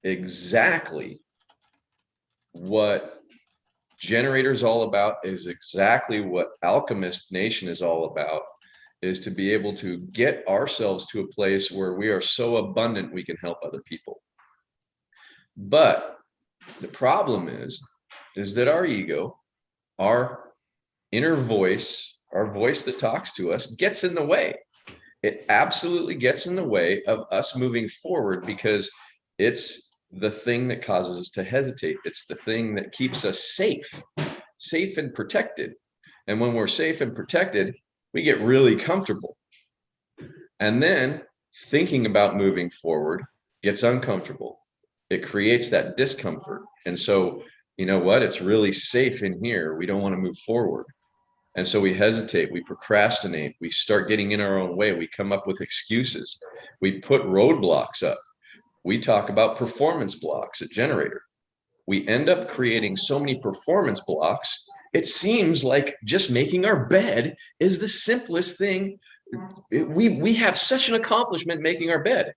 exactly what Generator is all about, is exactly what Alchemist Nation is all about, is to be able to get ourselves to a place where we are so abundant we can help other people. But the problem is that our ego, our inner voice, our voice that talks to us, gets in the way. It absolutely gets in the way of us moving forward, because it's the thing that causes us to hesitate. It's the thing that keeps us safe and protected. And when we're safe and protected, we get really comfortable. And then thinking about moving forward gets uncomfortable. It creates that discomfort. And so, you know what? It's really safe in here. We don't want to move forward. And so we hesitate, we procrastinate, we start getting in our own way. We come up with excuses. We put roadblocks up. We talk about performance blocks at Generator. We end up creating so many performance blocks it seems like just making our bed is the simplest thing. We have such an accomplishment making our bed,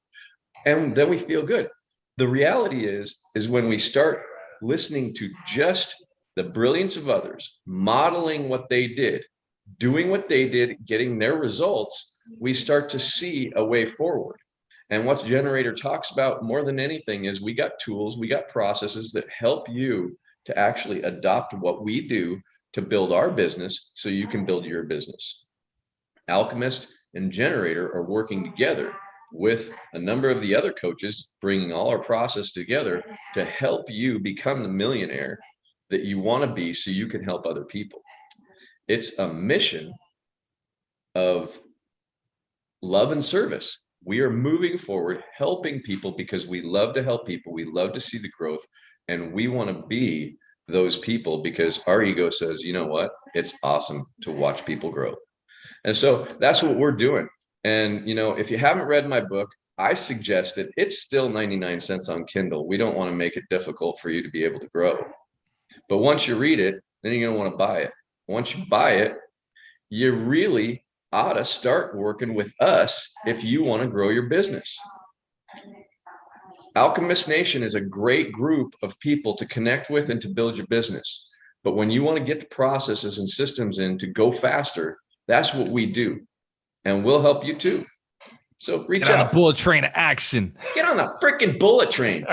and then we feel good. The reality is when we start listening to just the brilliance of others, modeling what they did, doing what they did, getting their results, we start to see a way forward. And what Generator talks about more than anything is we got tools, we got processes that help you to actually adopt what we do to build our business so you can build your business. Alchemist and Generator are working together with a number of the other coaches, bringing all our process together to help you become the millionaire that you want to be so you can help other people. It's a mission of love and service. We are moving forward, helping people because we love to help people. We love to see the growth, and we want to be those people because our ego says, you know what? It's awesome to watch people grow. And so that's what we're doing. And, you know, if you haven't read my book, I suggest it. It's still 99 cents on Kindle. We don't want to make it difficult for you to be able to grow. But once you read it, then you're going to want to buy it. Once you buy it, you really ought to start working with us if you want to grow your business. Alchemist Nation is a great group of people to connect with and to build your business. But when you want to get the processes and systems in to go faster, that's what we do. And we'll help you too. So reach Get on out. a bullet train of action. Get on the freaking bullet train.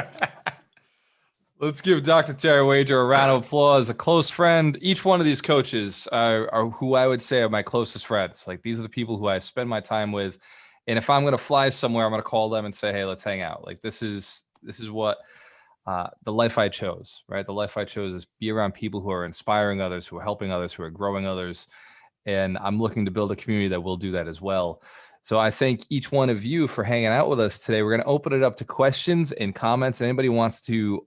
Let's give Dr. Terry Wager a round of applause. A close friend. Each one of these coaches are who I would say are my closest friends. Like, these are the people who I spend my time with. And if I'm going to fly somewhere, I'm going to call them and say, hey, let's hang out. Like, this is what the life I chose, right? The life I chose is be around people who are inspiring others, who are helping others, who are growing others. And I'm looking to build a community that will do that as well. So I thank each one of you for hanging out with us today. We're going to open it up to questions and comments. Anybody wants to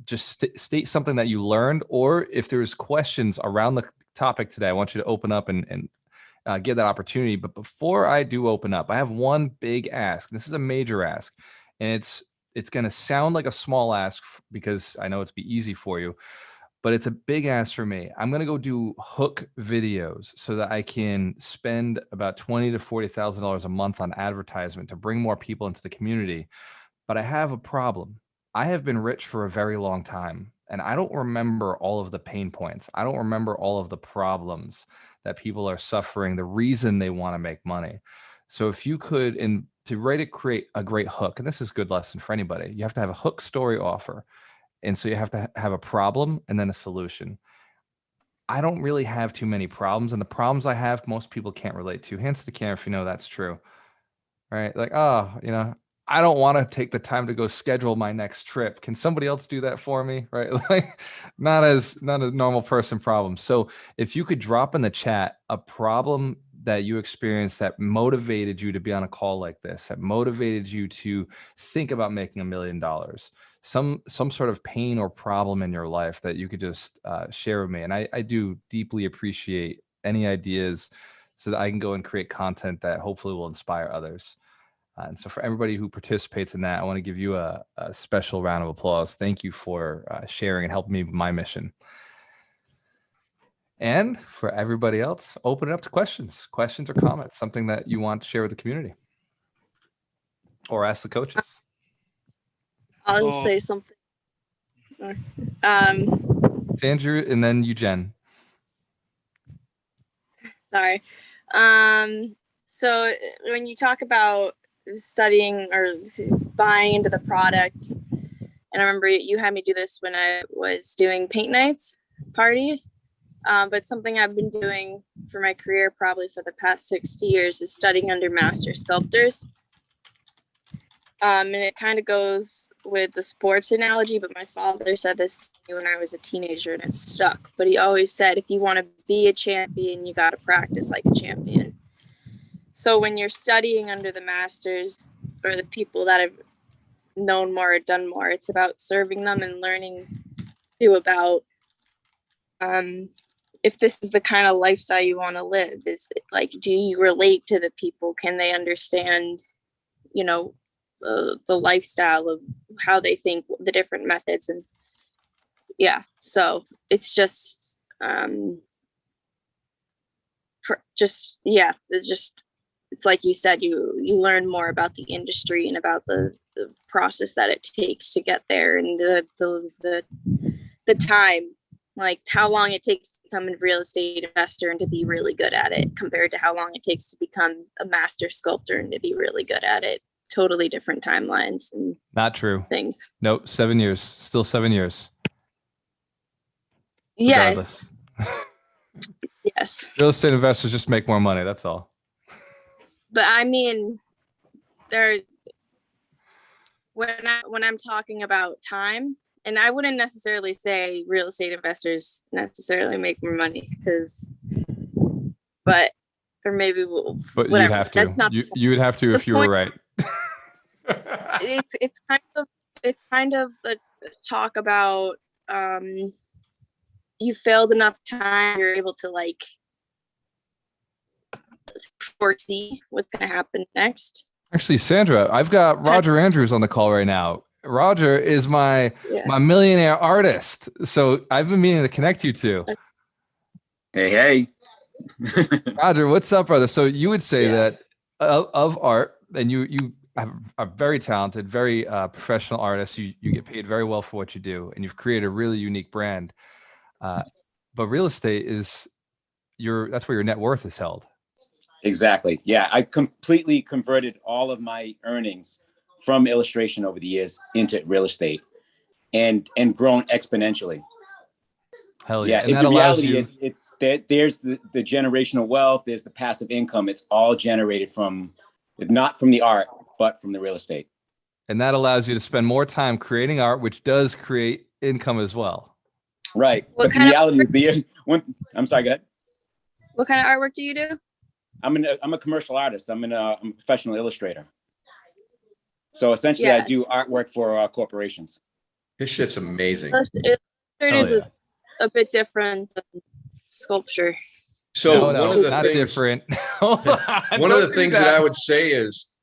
just state something that you learned, or if there's questions around the topic today, I want you to open up and get that opportunity. But before I do open up, I have one big ask. This is a major ask, and it's going to sound like a small ask because I know it's be easy for you, but it's a big ask for me. I'm going to go do hook videos so that I can spend about $20,000 to $40,000 a month on advertisement to bring more people into the community. But I have a problem. I have been rich for a very long time, and I don't remember all of the pain points. I don't remember all of the problems that people are suffering, the reason they want to make money. So if you could, and to create a great hook, and this is a good lesson for anybody, you have to have a hook story offer. And so you have to have a problem and then a solution. I don't really have too many problems, and the problems I have, most people can't relate to. Hands to the camera if you know that's true, right? Like, oh, I don't want to take the time to go schedule my next trip. Can somebody else do that for me, right? Like, not as normal person problem. So if you could drop in the chat a problem that you experienced that motivated you to be on a call like this, that motivated you to think about making $1 million, some sort of pain or problem in your life that you could just share with me. And I do deeply appreciate any ideas so that I can go and create content that hopefully will inspire others. And so for everybody who participates in that, I want to give you a special round of applause. Thank you for sharing and helping me with my mission. And for everybody else, open it up to questions or comments, something that you want to share with the community or ask the coaches. I'll say something. It's Andrew and then you, Jen. Sorry. So when you talk about studying or buying into the product, and I remember you had me do this when I was doing paint nights parties, but something I've been doing for my career probably for the past 60 years is studying under master sculptors. And it kind of goes with the sports analogy, but my father said this to me when I was a teenager and it stuck. But he always said, if you want to be a champion, you got to practice like a champion. So when you're studying under the masters or the people that have known more or done more, it's about serving them and learning too about if this is the kind of lifestyle you want to live. Is it, like, do you relate to the people? Can they understand, the lifestyle of how they think, the different methods? And yeah, so it's just It's like you said, you learn more about the industry and about the process that it takes to get there, and the time, like how long it takes to become a real estate investor and to be really good at it compared to how long it takes to become a master sculptor and to be really good at it. Totally different timelines and Not true. things. Nope. 7 years. Still 7 years. Yes. Regardless. Yes. Real estate investors just make more money. That's all. But I mean, when I'm talking about time, and I wouldn't necessarily say real estate investors necessarily make more money but maybe But whatever. you'd have to. That's not you would have to if you were right. it's kind of a talk about you failed enough time, you're able to like foresee what's going to happen next. Actually, Sandra, I've got Roger Andrews on the call right now. Roger is my millionaire artist. So I've been meaning to connect you two. Hey. Roger, what's up, brother? So you would say that of art, and you are very talented, very professional artist. You get paid very well for what you do, and you've created a really unique brand. But real estate is that's where your net worth is held. Exactly. Yeah, I completely converted all of my earnings from illustration over the years into real estate, and grown exponentially. Hell yeah! And that the allows reality is, there's the generational wealth, there's the passive income. It's all generated not from the art, but from the real estate. And that allows you to spend more time creating art, which does create income as well. Right. But the reality is I'm sorry, go ahead. What kind of artwork do you do? I'm a commercial artist. I'm a professional illustrator. So essentially, I do artwork for corporations. This shit's amazing. Illustrators is a bit different than sculpture. So one of the things that I would say is,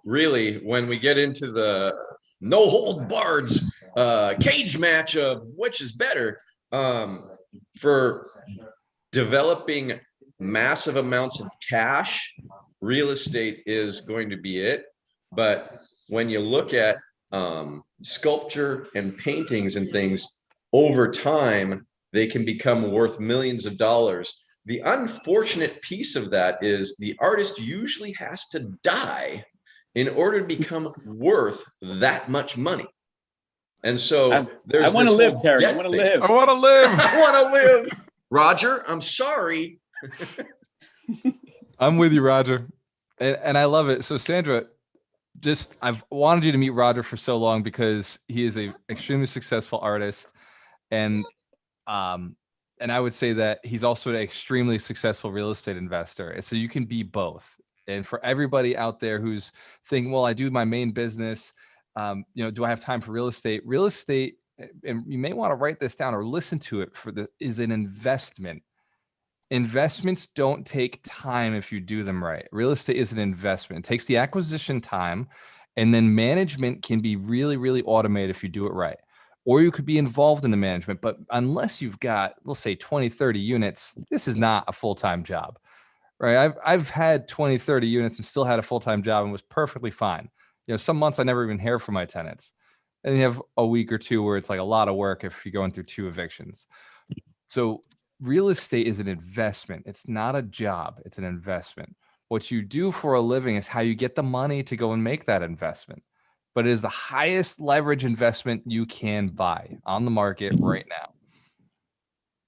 really, when we get into the no hold bards cage match of which is better, for developing massive amounts of cash, real estate is going to be it. But when you look at sculpture and paintings and things, over time, they can become worth millions of dollars. The unfortunate piece of that is the artist usually has to die in order to become worth that much money. And so I want to live, Terry. I want to live. I want to live. I want to live. Roger, I'm sorry. I'm with you, Roger. And I love it. So Sandra, I've wanted you to meet Roger for so long because he is an extremely successful artist. And I would say that he's also an extremely successful real estate investor. And so you can be both. And for everybody out there who's thinking, well, I do my main business, do I have time for real estate? Real estate, and you may want to write this down or listen to it, is an investment. Investments don't take time if you do them right. Real estate is an investment. It takes the acquisition time, and then management can be really, really automated if you do it right. Or you could be involved in the management, but unless you've got, we'll say 20, 30 units, this is not a full-time job, right? I've had 20, 30 units and still had a full-time job and was perfectly fine. Some months I never even hear from my tenants. And you have a week or two where it's like a lot of work if you're going through 2 evictions. So real estate is an investment. It's not a job. It's an investment. What you do for a living is how you get the money to go and make that investment. But it is the highest leverage investment you can buy on the market right now.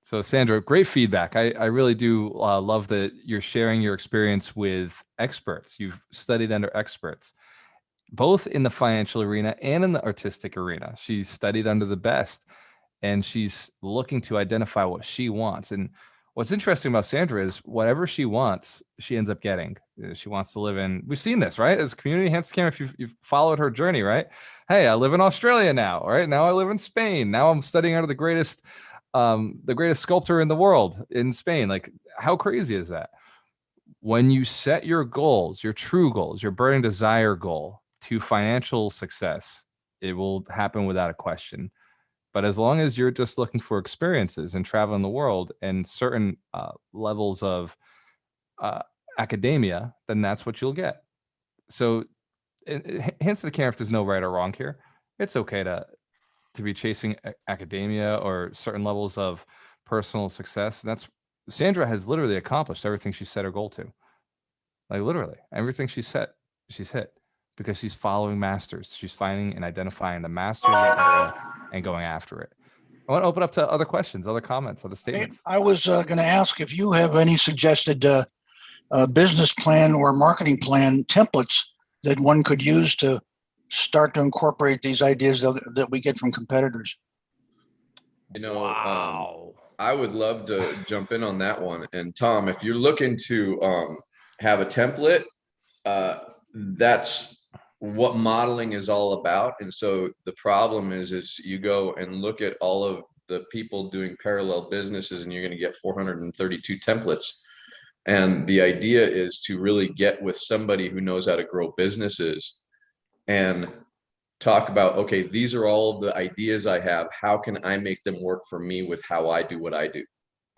So Sandra, great feedback. I really do love that you're sharing your experience with experts. You've studied under experts, both in the financial arena and in the artistic arena. She's studied under the best, and she's looking to identify what she wants. And what's interesting about Sandra is whatever she wants, she ends up getting. She wants to live in, we've seen this, right? As community enhanced cam, if you've followed her journey, right? Hey, I live in Australia now, right? Now I live in Spain. Now I'm studying under the greatest sculptor in the world in Spain. Like, how crazy is that? When you set your goals, your true goals, your burning desire goal to financial success, it will happen without a question. But as long as you're just looking for experiences and traveling the world and certain levels of academia, then that's what you'll get. So hints to the camera, if there's no right or wrong here, it's okay to be chasing academia or certain levels of personal success. That's Sandra has literally accomplished everything she set her goal to. Like literally everything she set, she's hit because she's following masters. She's finding and identifying the masters of the area and going after it. I want to open up to other questions, other comments, other statements. I was going to ask if you have any suggested business plan or marketing plan templates that one could use to start to incorporate these ideas that we get from competitors. You know, I would love to jump in on that one. And Tom, if you're looking to have a template, that's what modeling is all about. And so the problem is you go and look at all of the people doing parallel businesses and you're going to get 432 templates. And the idea is to really get with somebody who knows how to grow businesses and talk about, okay, these are all of the ideas I have. How can I make them work for me with how I do what I do?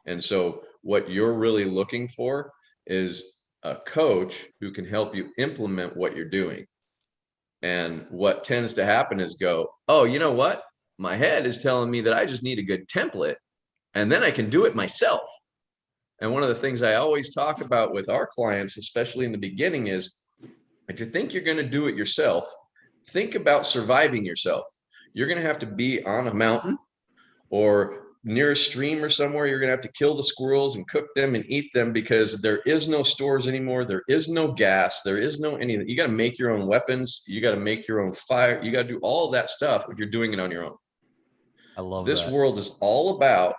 And so what you're really looking for is a coach who can help you implement what you're doing. And what tends to happen is go, oh, you know what? My head is telling me that I just need a good template and then I can do it myself. And one of the things I always talk about with our clients, especially in the beginning, is if you think you're going to do it yourself, think about surviving yourself. You're going to have to be on a mountain or near a stream or somewhere. You're going to have to kill the squirrels and cook them and eat them because there is no stores anymore. There is no gas. There is no anything. You got to make your own weapons. You got to make your own fire. You got to do all of that stuff if you're doing it on your own. I love this that. world is all about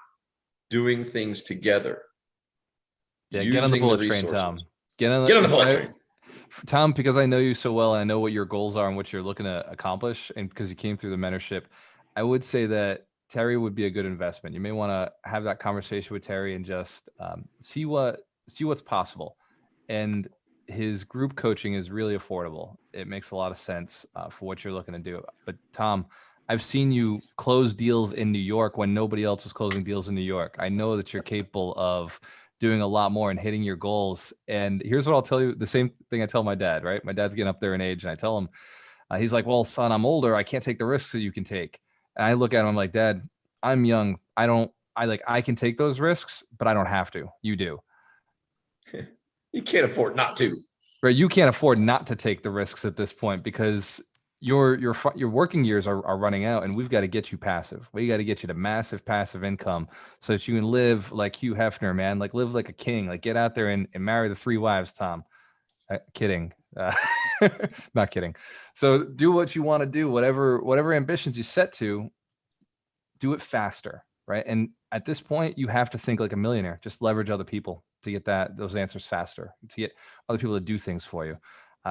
doing things together. Yeah, get on the bullet train, Tom. Get on the bullet train. Tom, because I know you so well and I know what your goals are and what you're looking to accomplish, and because you came through the mentorship, I would say that Terry would be a good investment. You may want to have that conversation with Terry and just see what's possible. And his group coaching is really affordable. It makes a lot of sense for what you're looking to do. But Tom, I've seen you close deals in New York when nobody else was closing deals in New York. I know that you're capable of doing a lot more and hitting your goals. And here's what I'll tell you, the same thing I tell my dad, right? My dad's getting up there in age and I tell him, he's like, well, son, I'm older. I can't take the risks that you can take. And I look at him, I'm like, Dad, I'm young. I can take those risks, but I don't have to. You do. You can't afford not to. Right. You can't afford not to take the risks at this point because your working years are running out and we've got to get you passive. We got to get you to massive passive income so that you can live like Hugh Hefner, man, like live like a king, like get out there and marry the 3 wives, Tom. Kidding. Not kidding. So do what you want to do, whatever ambitions you set to, do it faster. Right. And at this point, you have to think like a millionaire, just leverage other people to get those answers faster, to get other people to do things for you.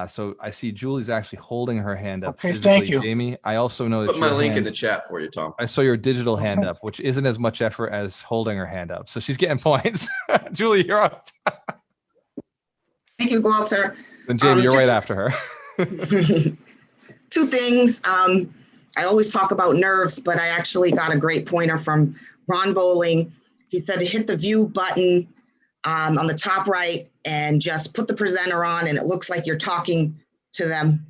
So I see Julie's actually holding her hand up. Okay, thank you. Jamie, I also know that put my link in the chat for you, Tom. I saw your digital hand up, which isn't as much effort as holding her hand up. So she's getting points. Julie, you're up. Thank you, Gualter. Then Jamie, you're right after her. 2 things. I always talk about nerves, but I actually got a great pointer from Ron Bowling. He said to hit the view button on the top right and just put the presenter on and it looks like you're talking to them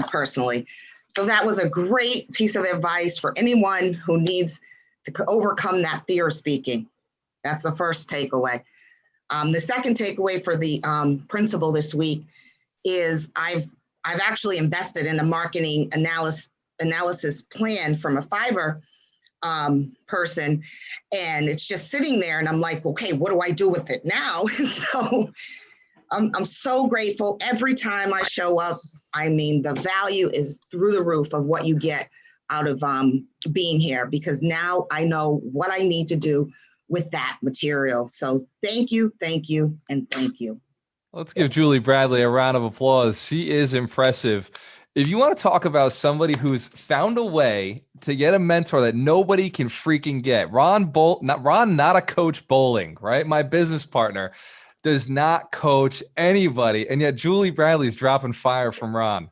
personally. So that was a great piece of advice for anyone who needs to overcome that fear of speaking. That's the first takeaway. The second takeaway for the principal this week is I've actually invested in a marketing analysis plan from a Fiverr person, and it's just sitting there and I'm like, okay, what do I do with it now? And so I'm so grateful every time I show up. I mean, the value is through the roof of what you get out of being here, because now I know what I need to do with that material. So thank you, and thank you. Let's give Julie Bradley a round of applause. She is impressive. If you want to talk about somebody who's found a way to get a mentor that nobody can freaking get, Ron, not a coach bowling, right? My business partner does not coach anybody. And yet Julie Bradley's dropping fire from Ron.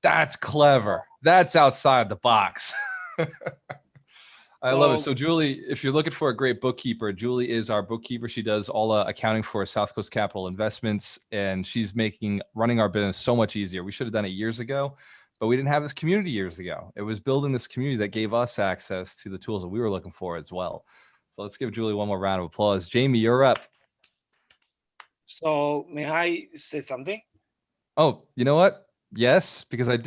That's clever. That's outside the box. I love it. So Julie, if you're looking for a great bookkeeper, Julie is our bookkeeper. She does all the accounting for South Coast Capital Investments, and she's making running our business so much easier. We should have done it years ago, but we didn't have this community years ago. It was building this community that gave us access to the tools that we were looking for as well. So let's give Julie one more round of applause. Jamie, you're up. So may I say something? Oh, you know what? Yes, because I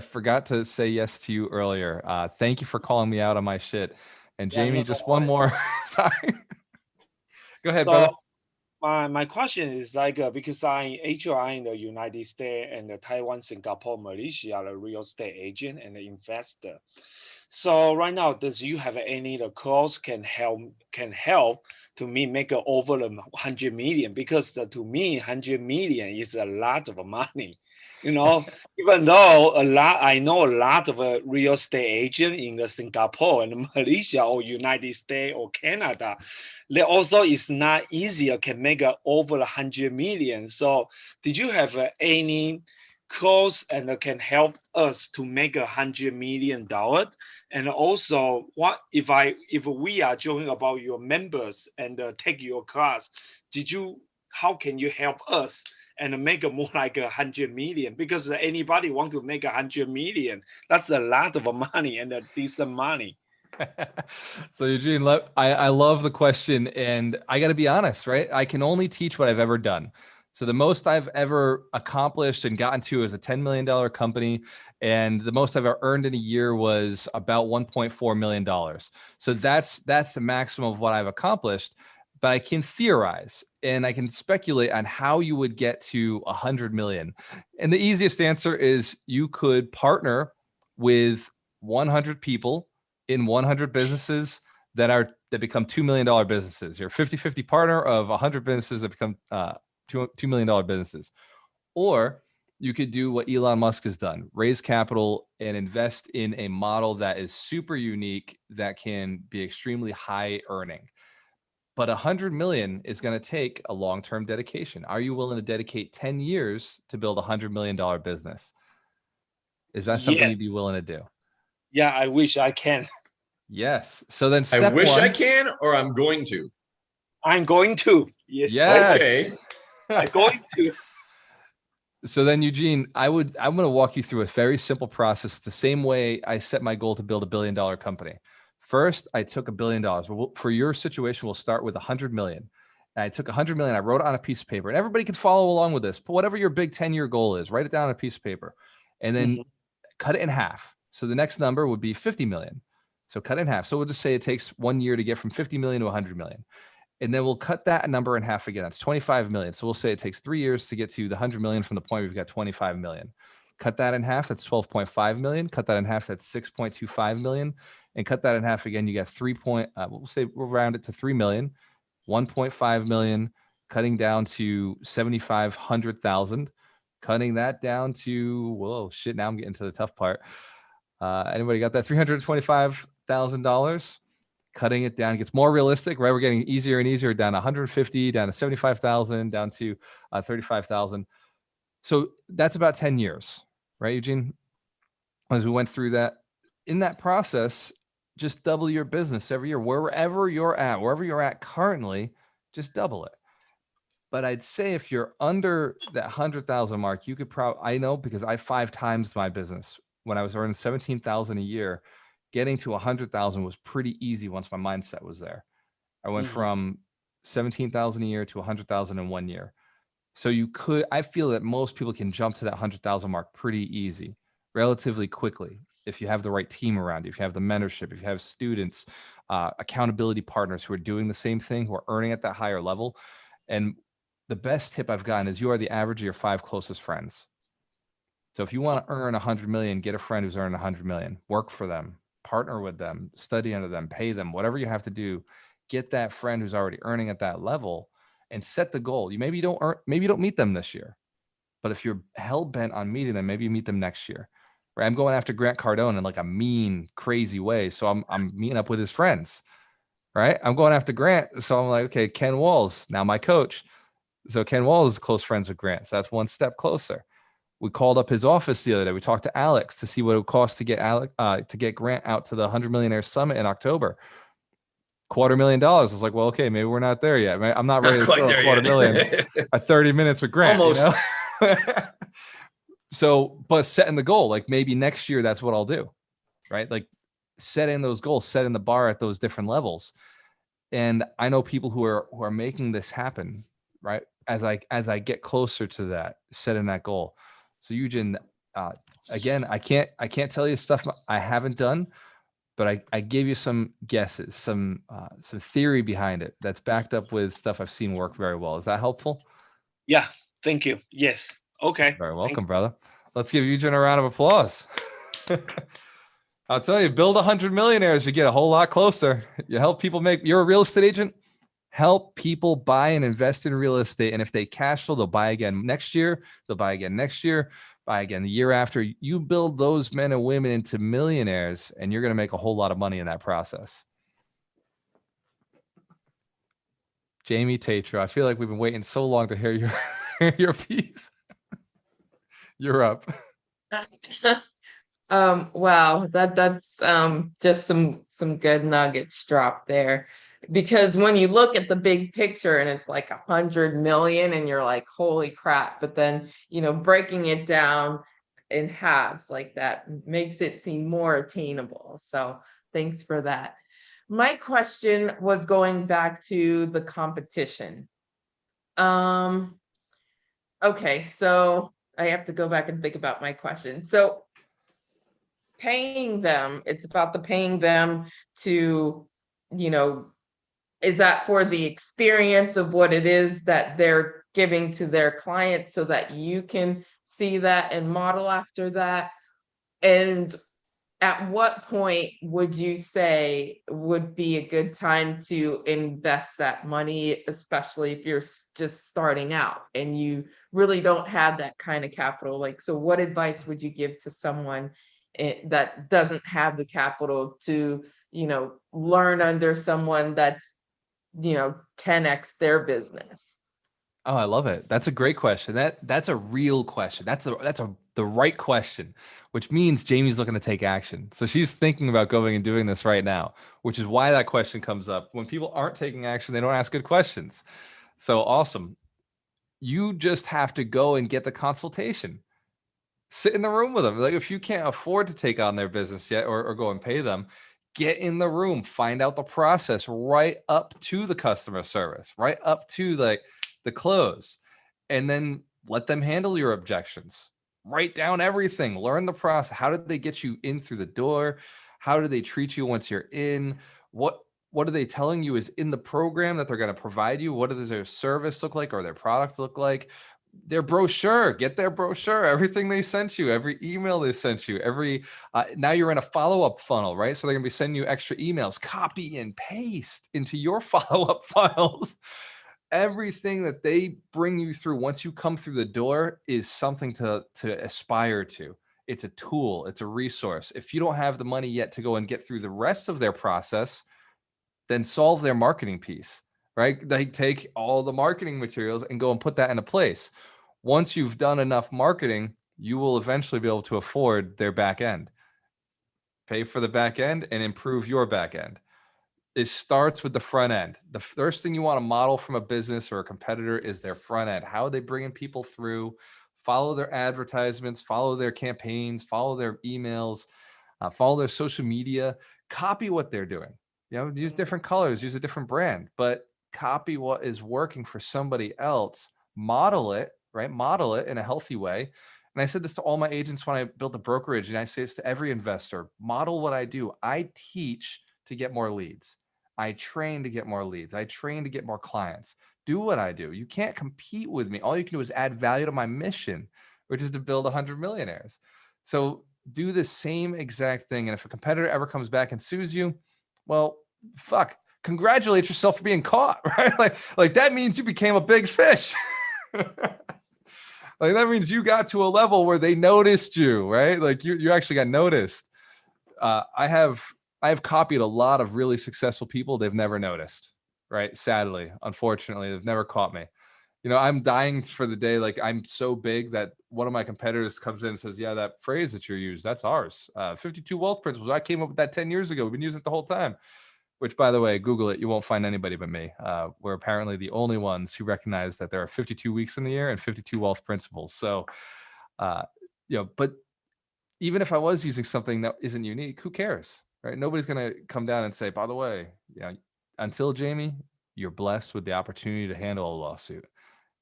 forgot to say yes to you earlier. Thank you for calling me out on my shit. And Yeah, Jamie, no, just no one worries. more. Sorry. Go ahead, So brother. my question is like because I actually in the United States and the Taiwan, Singapore, Malaysia, the real estate agent and the investor. So right now, does you have any the course can help to me make it over the 100 million? Because to me 100 million is a lot of money. You know, even though I know a lot of real estate agent in the Singapore and Malaysia or United States or Canada, they also is not easier can make it over 100 million. So did you have any course and can help us to make $100 million? And also, what if we are joining about your members and take your class? How can you help us and make it more like 100 million? Because anybody want to make 100 million, that's a lot of money and a decent money. So Eugene, I love the question, and I got to be honest, right? I can only teach what I've ever done. So the most I've ever accomplished and gotten to is a $10 million company, and the most I've ever earned in a year was about $1.4 million. So that's the maximum of what I've accomplished. But I can theorize and I can speculate on how you would get to 100 million. And the easiest answer is you could partner with 100 people in 100 businesses that become $2 million businesses. You're a 50-50 partner of 100 businesses that become $2 million businesses. Or you could do what Elon Musk has done, raise capital and invest in a model that is super unique that can be extremely high earning. But 100 million is going to take a long-term dedication. Are you willing to dedicate 10 years to build a $100 million business? Is that something you'd be willing to do? Yeah, I wish I can. Yes. So then I step wish one, I can, or I'm going to. I'm going to. Yes. Okay. I'm going to. So then, Eugene, I'm going to walk you through a very simple process, the same way I set my goal to build $1 billion company. First, I took $1 billion. For your situation, we'll start with 100 million. And I took 100 million. I wrote it on a piece of paper, and everybody can follow along with this. But whatever your big 10-year goal is, write it down on a piece of paper, and then cut it in half. So the next number would be 50 million. So cut it in half. So we'll just say it takes 1 year to get from 50 million to 100 million. And then we'll cut that number in half again. That's 25 million. So we'll say it takes 3 years to get to the 100 million from the point we've got 25 million. Cut that in half, that's 12.5 million. Cut that in half, that's 6.25 million. And cut that in half again, you got we'll round it to 3 million, 1.5 million, cutting down to 7,500,000, cutting that down to, whoa, shit, now I'm getting to the tough part. Anybody got that? $325,000. Cutting it down, it gets more realistic, right? We're getting easier and easier, down to 150, down to 75,000, down to 35,000. So that's about 10 years, right, Eugene? As we went through that, in that process, just double your business every year, wherever you're at currently, just double it. But I'd say if you're under that 100,000 mark, you could probably, I know because I 5 times my business when I was earning 17,000 a year. Getting to 100,000 was pretty easy once my mindset was there. I went from 17,000 a year to 100,000 in 1 year. So I feel that most people can jump to that 100,000 mark pretty easy, relatively quickly. If you have the right team around you, if you have the mentorship, if you have students, accountability partners who are doing the same thing, who are earning at that higher level. And the best tip I've gotten is you are the average of your 5 closest friends. So if you want to earn 100 million, get a friend who's earning 100 million, work for them, partner with them, study under them, pay them, whatever you have to do, get that friend who's already earning at that level and set the goal. Maybe you don't meet them this year, but if you're hell bent on meeting them, maybe you meet them next year, right? I'm going after Grant Cardone in like a mean, crazy way. So I'm meeting up with his friends, right? I'm going after Grant. So I'm like, okay, Ken Walls, now my coach. So Ken Walls is close friends with Grant. So that's one step closer. We called up his office the other day. We talked to Alex to see what it would cost to get Grant out to the 100 Millionaires Summit in October. $250,000. I was like, well, okay, maybe we're not there yet. I'm not ready to throw a $250,000 at 30 minutes with Grant. Almost. You know? So, but setting the goal, like maybe next year, that's what I'll do, right? Like setting those goals, setting the bar at those different levels. And I know people who are making this happen, right? As I get closer to that, setting that goal. So Eugen, again, I can't tell you stuff I haven't done, but I gave you some guesses, some theory behind it that's backed up with stuff I've seen work very well. Is that helpful? Yeah, thank you. Yes. Okay. Very welcome, brother. Let's give Eugen a round of applause. I'll tell you, build 100 millionaires, you get a whole lot closer. You help people you're a real estate agent, help people buy and invest in real estate. And if they cash flow, they'll buy again next year. They'll buy again next year, buy again the year after. You build those men and women into millionaires, and you're going to make a whole lot of money in that process. Jamie Tatro, I feel like we've been waiting so long to hear your piece. You're up. Wow, that's just some good nuggets dropped there. Because when you look at the big picture and it's like 100 million and you're like, holy crap, but then, breaking it down in halves like that makes it seem more attainable. So thanks for that. My question was going back to the competition. Okay, so I have to go back and think about my question. So paying them, it's about the paying them to, is that for the experience of what it is that they're giving to their clients so that you can see that and model after that? And at what point would you say would be a good time to invest that money, especially if you're just starting out and you really don't have that kind of capital? Like, so what advice would you give to someone that doesn't have the capital to, learn under someone that's, 10x their business? Oh, I love it. That's a great question. That's a real question. That's the right question, which means Jamie's looking to take action. So she's thinking about going and doing this right now, which is why that question comes up. When people aren't taking action, they don't ask good questions. So awesome. You just have to go and get the consultation. Sit in the room with them. Like if you can't afford to take on their business yet or go and pay them, get in the room, find out the process right up to the customer service, right up to the close, and then let them handle your objections. Write down everything, learn the process. How did they get you in through the door? How do they treat you once you're in? What are they telling you is in the program that they're going to provide you? What does their service look like or their product look like? Their brochure, get their brochure, everything they sent you, every email they sent you, now you're in a follow-up funnel, right? So they're going to be sending you extra emails, copy and paste into your follow-up files. Everything that they bring you through once you come through the door is something to aspire to. It's a tool. It's a resource. If you don't have the money yet to go and get through the rest of their process, then solve their marketing piece, right? They take all the marketing materials and go and put that into place. Once you've done enough marketing, you will eventually be able to afford their back end. Pay for the back end and improve your back end. It starts with the front end. The first thing you want to model from a business or a competitor is their front end. How are they bringing people through? Follow their advertisements, follow their campaigns, follow their emails, follow their social media, copy what they're doing. Use different colors, use a different brand, but copy what is working for somebody else. Model it, right? Model it in a healthy way. And I said this to all my agents when I built a brokerage, and I say this to every investor: model what I do. I teach to get more leads. I train to get more leads. I train to get more clients. Do what I do. You can't compete with me. All you can do is add value to my mission, which is to build 100 millionaires. So do the same exact thing. And if a competitor ever comes back and sues you, well, fuck, congratulate yourself for being caught, right? Like that means you became a big fish. Like that means you got to a level where they noticed you, right? Like you actually got noticed. I have copied a lot of really successful people. They've never noticed, right? Sadly, unfortunately, they've never caught me. You know, I'm dying for the day. Like, I'm so big that one of my competitors comes in and says, yeah, that phrase that you use, that's ours. 52 wealth principles. I came up with that 10 years ago. We've been using it the whole time, which, by the way, Google it. You won't find anybody but me. We're apparently the only ones who recognize that there are 52 weeks in the year and 52 wealth principles. So, but even if I was using something that isn't unique, who cares, right? Nobody's going to come down and say, by the way, until Jamie, you're blessed with the opportunity to handle a lawsuit.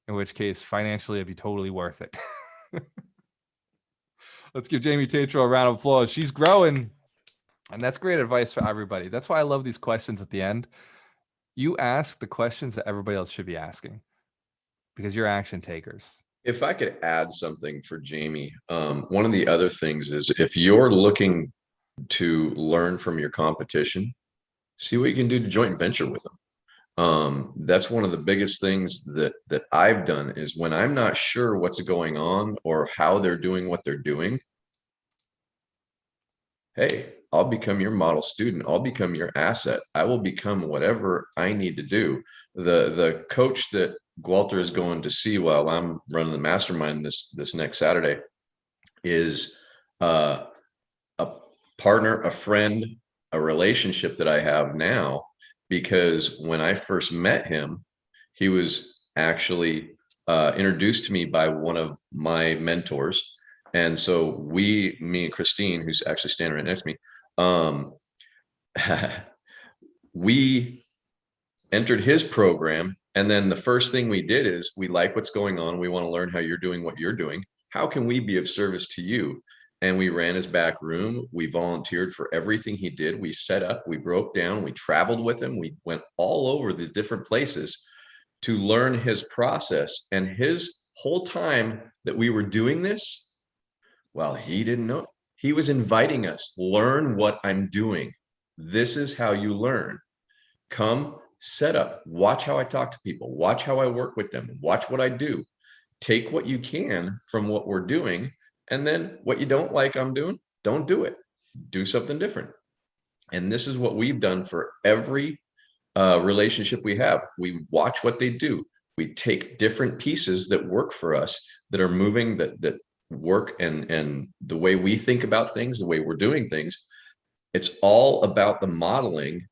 In which case, financially, it'd be totally worth it. Let's give Jamie Tatro a round of applause. She's growing. And that's great advice for everybody. That's why I love these questions at the end. You ask the questions that everybody else should be asking because you're action takers. If I could add something for Jamie, one of the other things is if you're looking to learn from your competition, see what you can do to joint venture with them. That's one of the biggest things that I've done is when I'm not sure what's going on or how they're doing what they're doing. Hey, I'll become your model student. I'll become your asset. I will become whatever I need to do. The coach that Gualter is going to see while I'm running the mastermind this next Saturday is a partner, a friend, a relationship that I have now. Because when I first met him, he was actually introduced to me by one of my mentors. And so me and Christine, who's actually standing right next to me, we entered his program. And then the first thing we did is we like what's going on. We want to learn how you're doing what you're doing. How can we be of service to you? And we ran his back room. We volunteered for everything he did. We set up, we broke down, we traveled with him. We went all over the different places to learn his process. And his whole time that we were doing this, well, he didn't know. He was inviting us, learn what I'm doing. This is how you learn. Come, set up, watch how I talk to people, watch how I work with them, watch what I do. Take what you can from what we're doing. And then what you don't like I'm doing, don't do it. Do something different. And this is what we've done for every relationship we have. We watch what they do. We take different pieces that work for us, that are moving, that work, and the way we think about things, the way we're doing things. It's all about the modeling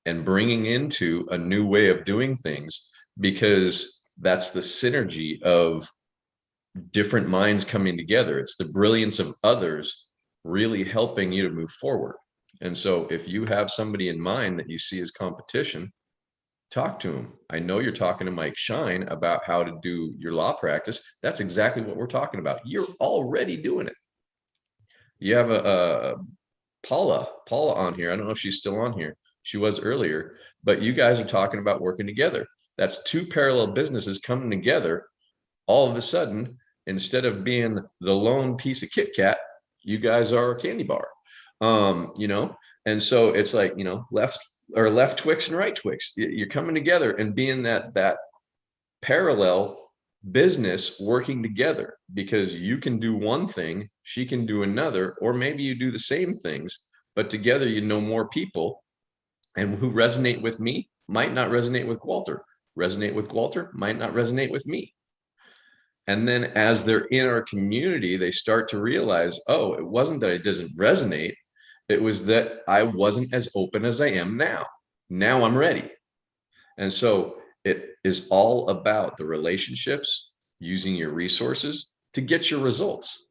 and bringing into a new way of doing things, because that's the synergy of different minds coming together. It's the brilliance of others really helping you to move forward. And so if you have somebody in mind that you see as competition, talk to them. I know you're talking to Mike Shine about how to do your law practice. That's exactly what we're talking about. You're already doing it. You have a Paula on here. I don't know if she's still on here. She was earlier, but you guys are talking about working together. That's two parallel businesses coming together. All of a sudden, instead of being the lone piece of Kit Kat, you guys are a candy bar. And so it's like, left Twix and right Twix. You're coming together and being that parallel business working together, because you can do one thing, she can do another, or maybe you do the same things, but together you know more people, and who resonate with me might not resonate with Gualter. Resonate with Gualter might not resonate with me. And then as they're in our community, they start to realize, oh, it wasn't that it doesn't resonate. It was that I wasn't as open as I am now. Now I'm ready. And so it is all about the relationships, using your resources to get your results.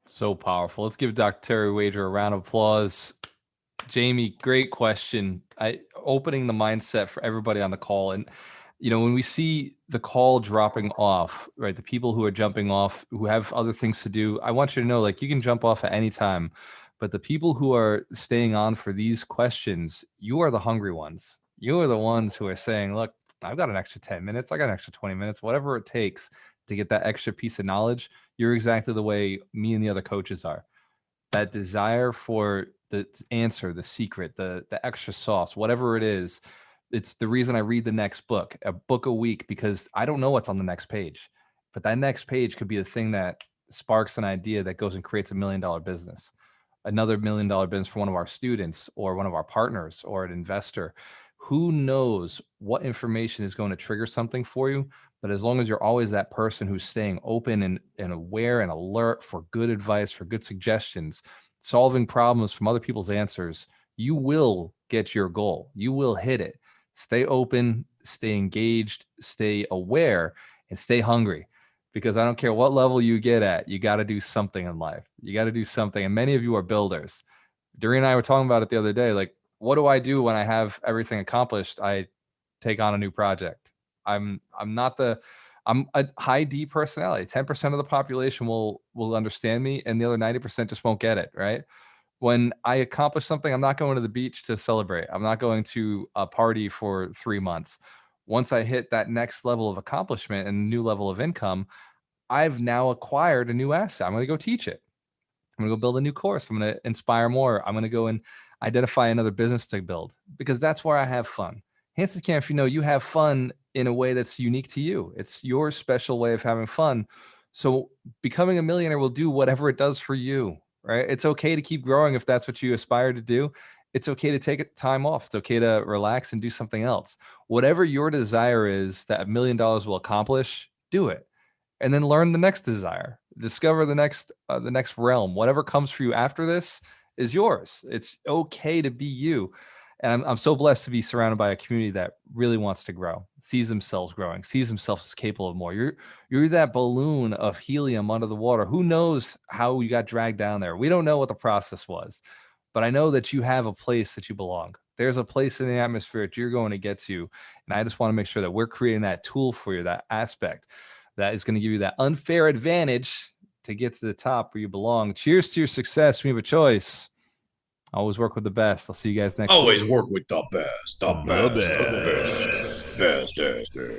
So powerful. Let's give Dr. Terry Wager a round of applause. Jamie, great question. Opening the mindset for everybody on the call. And, when we see the call dropping off, right, the people who are jumping off, who have other things to do, I want you to know, like, you can jump off at any time. But the people who are staying on for these questions, you are the hungry ones. You are the ones who are saying, look, I've got an extra 10 minutes. I got an extra 20 minutes, whatever it takes to get that extra piece of knowledge. You're exactly the way me and the other coaches are. That desire for the answer, the secret, the extra sauce, whatever it is, it's the reason I read the next book, a book a week, because I don't know what's on the next page. But that next page could be the thing that sparks an idea that goes and creates $1 million business. Another $1 million business for one of our students or one of our partners or an investor Who knows what information is going to trigger something for you? But as long as you're always that person who's staying open and aware and alert for good advice, for good suggestions, solving problems from other people's answers, you will get your goal. You will hit it. Stay open, stay engaged, stay aware, and stay hungry. Because I don't care what level you get at, you got to do something in life. You got to do something. And many of you are builders. Doreen and I were talking about it the other day. Like, what do I do when I have everything accomplished? I take on a new project. I'm a high D personality. 10% of the population will understand me, and the other 90% just won't get it, right? When I accomplish something, I'm not going to the beach to celebrate. I'm not going to a party for 3 months. Once I hit that next level of accomplishment and new level of income, I've now acquired a new asset. I'm going to go teach it. I'm going to go build a new course. I'm going to inspire more. I'm going to go and identify another business to build, because that's where I have fun. Hanson Camp, you have fun in a way that's unique to you. It's your special way of having fun. So becoming a millionaire will do whatever it does for you, right? It's okay to keep growing if that's what you aspire to do. It's okay to take time off. It's okay to relax and do something else. Whatever your desire is that $1 million will accomplish, do it. And then learn the next desire. Discover the next realm. Whatever comes for you after this is yours. It's okay to be you. And I'm so blessed to be surrounded by a community that really wants to grow, sees themselves growing, sees themselves as capable of more. You're that balloon of helium under the water. Who knows how you got dragged down there? We don't know what the process was, but I know that you have a place that you belong. There's a place in the atmosphere that you're going to get to. And I just want to make sure that we're creating that tool for you, that aspect that is going to give you that unfair advantage to get to the top where you belong. Cheers to your success. We have a choice. Always work with the best. I'll see you guys next week. Always work with the best, the best, the best, best, best.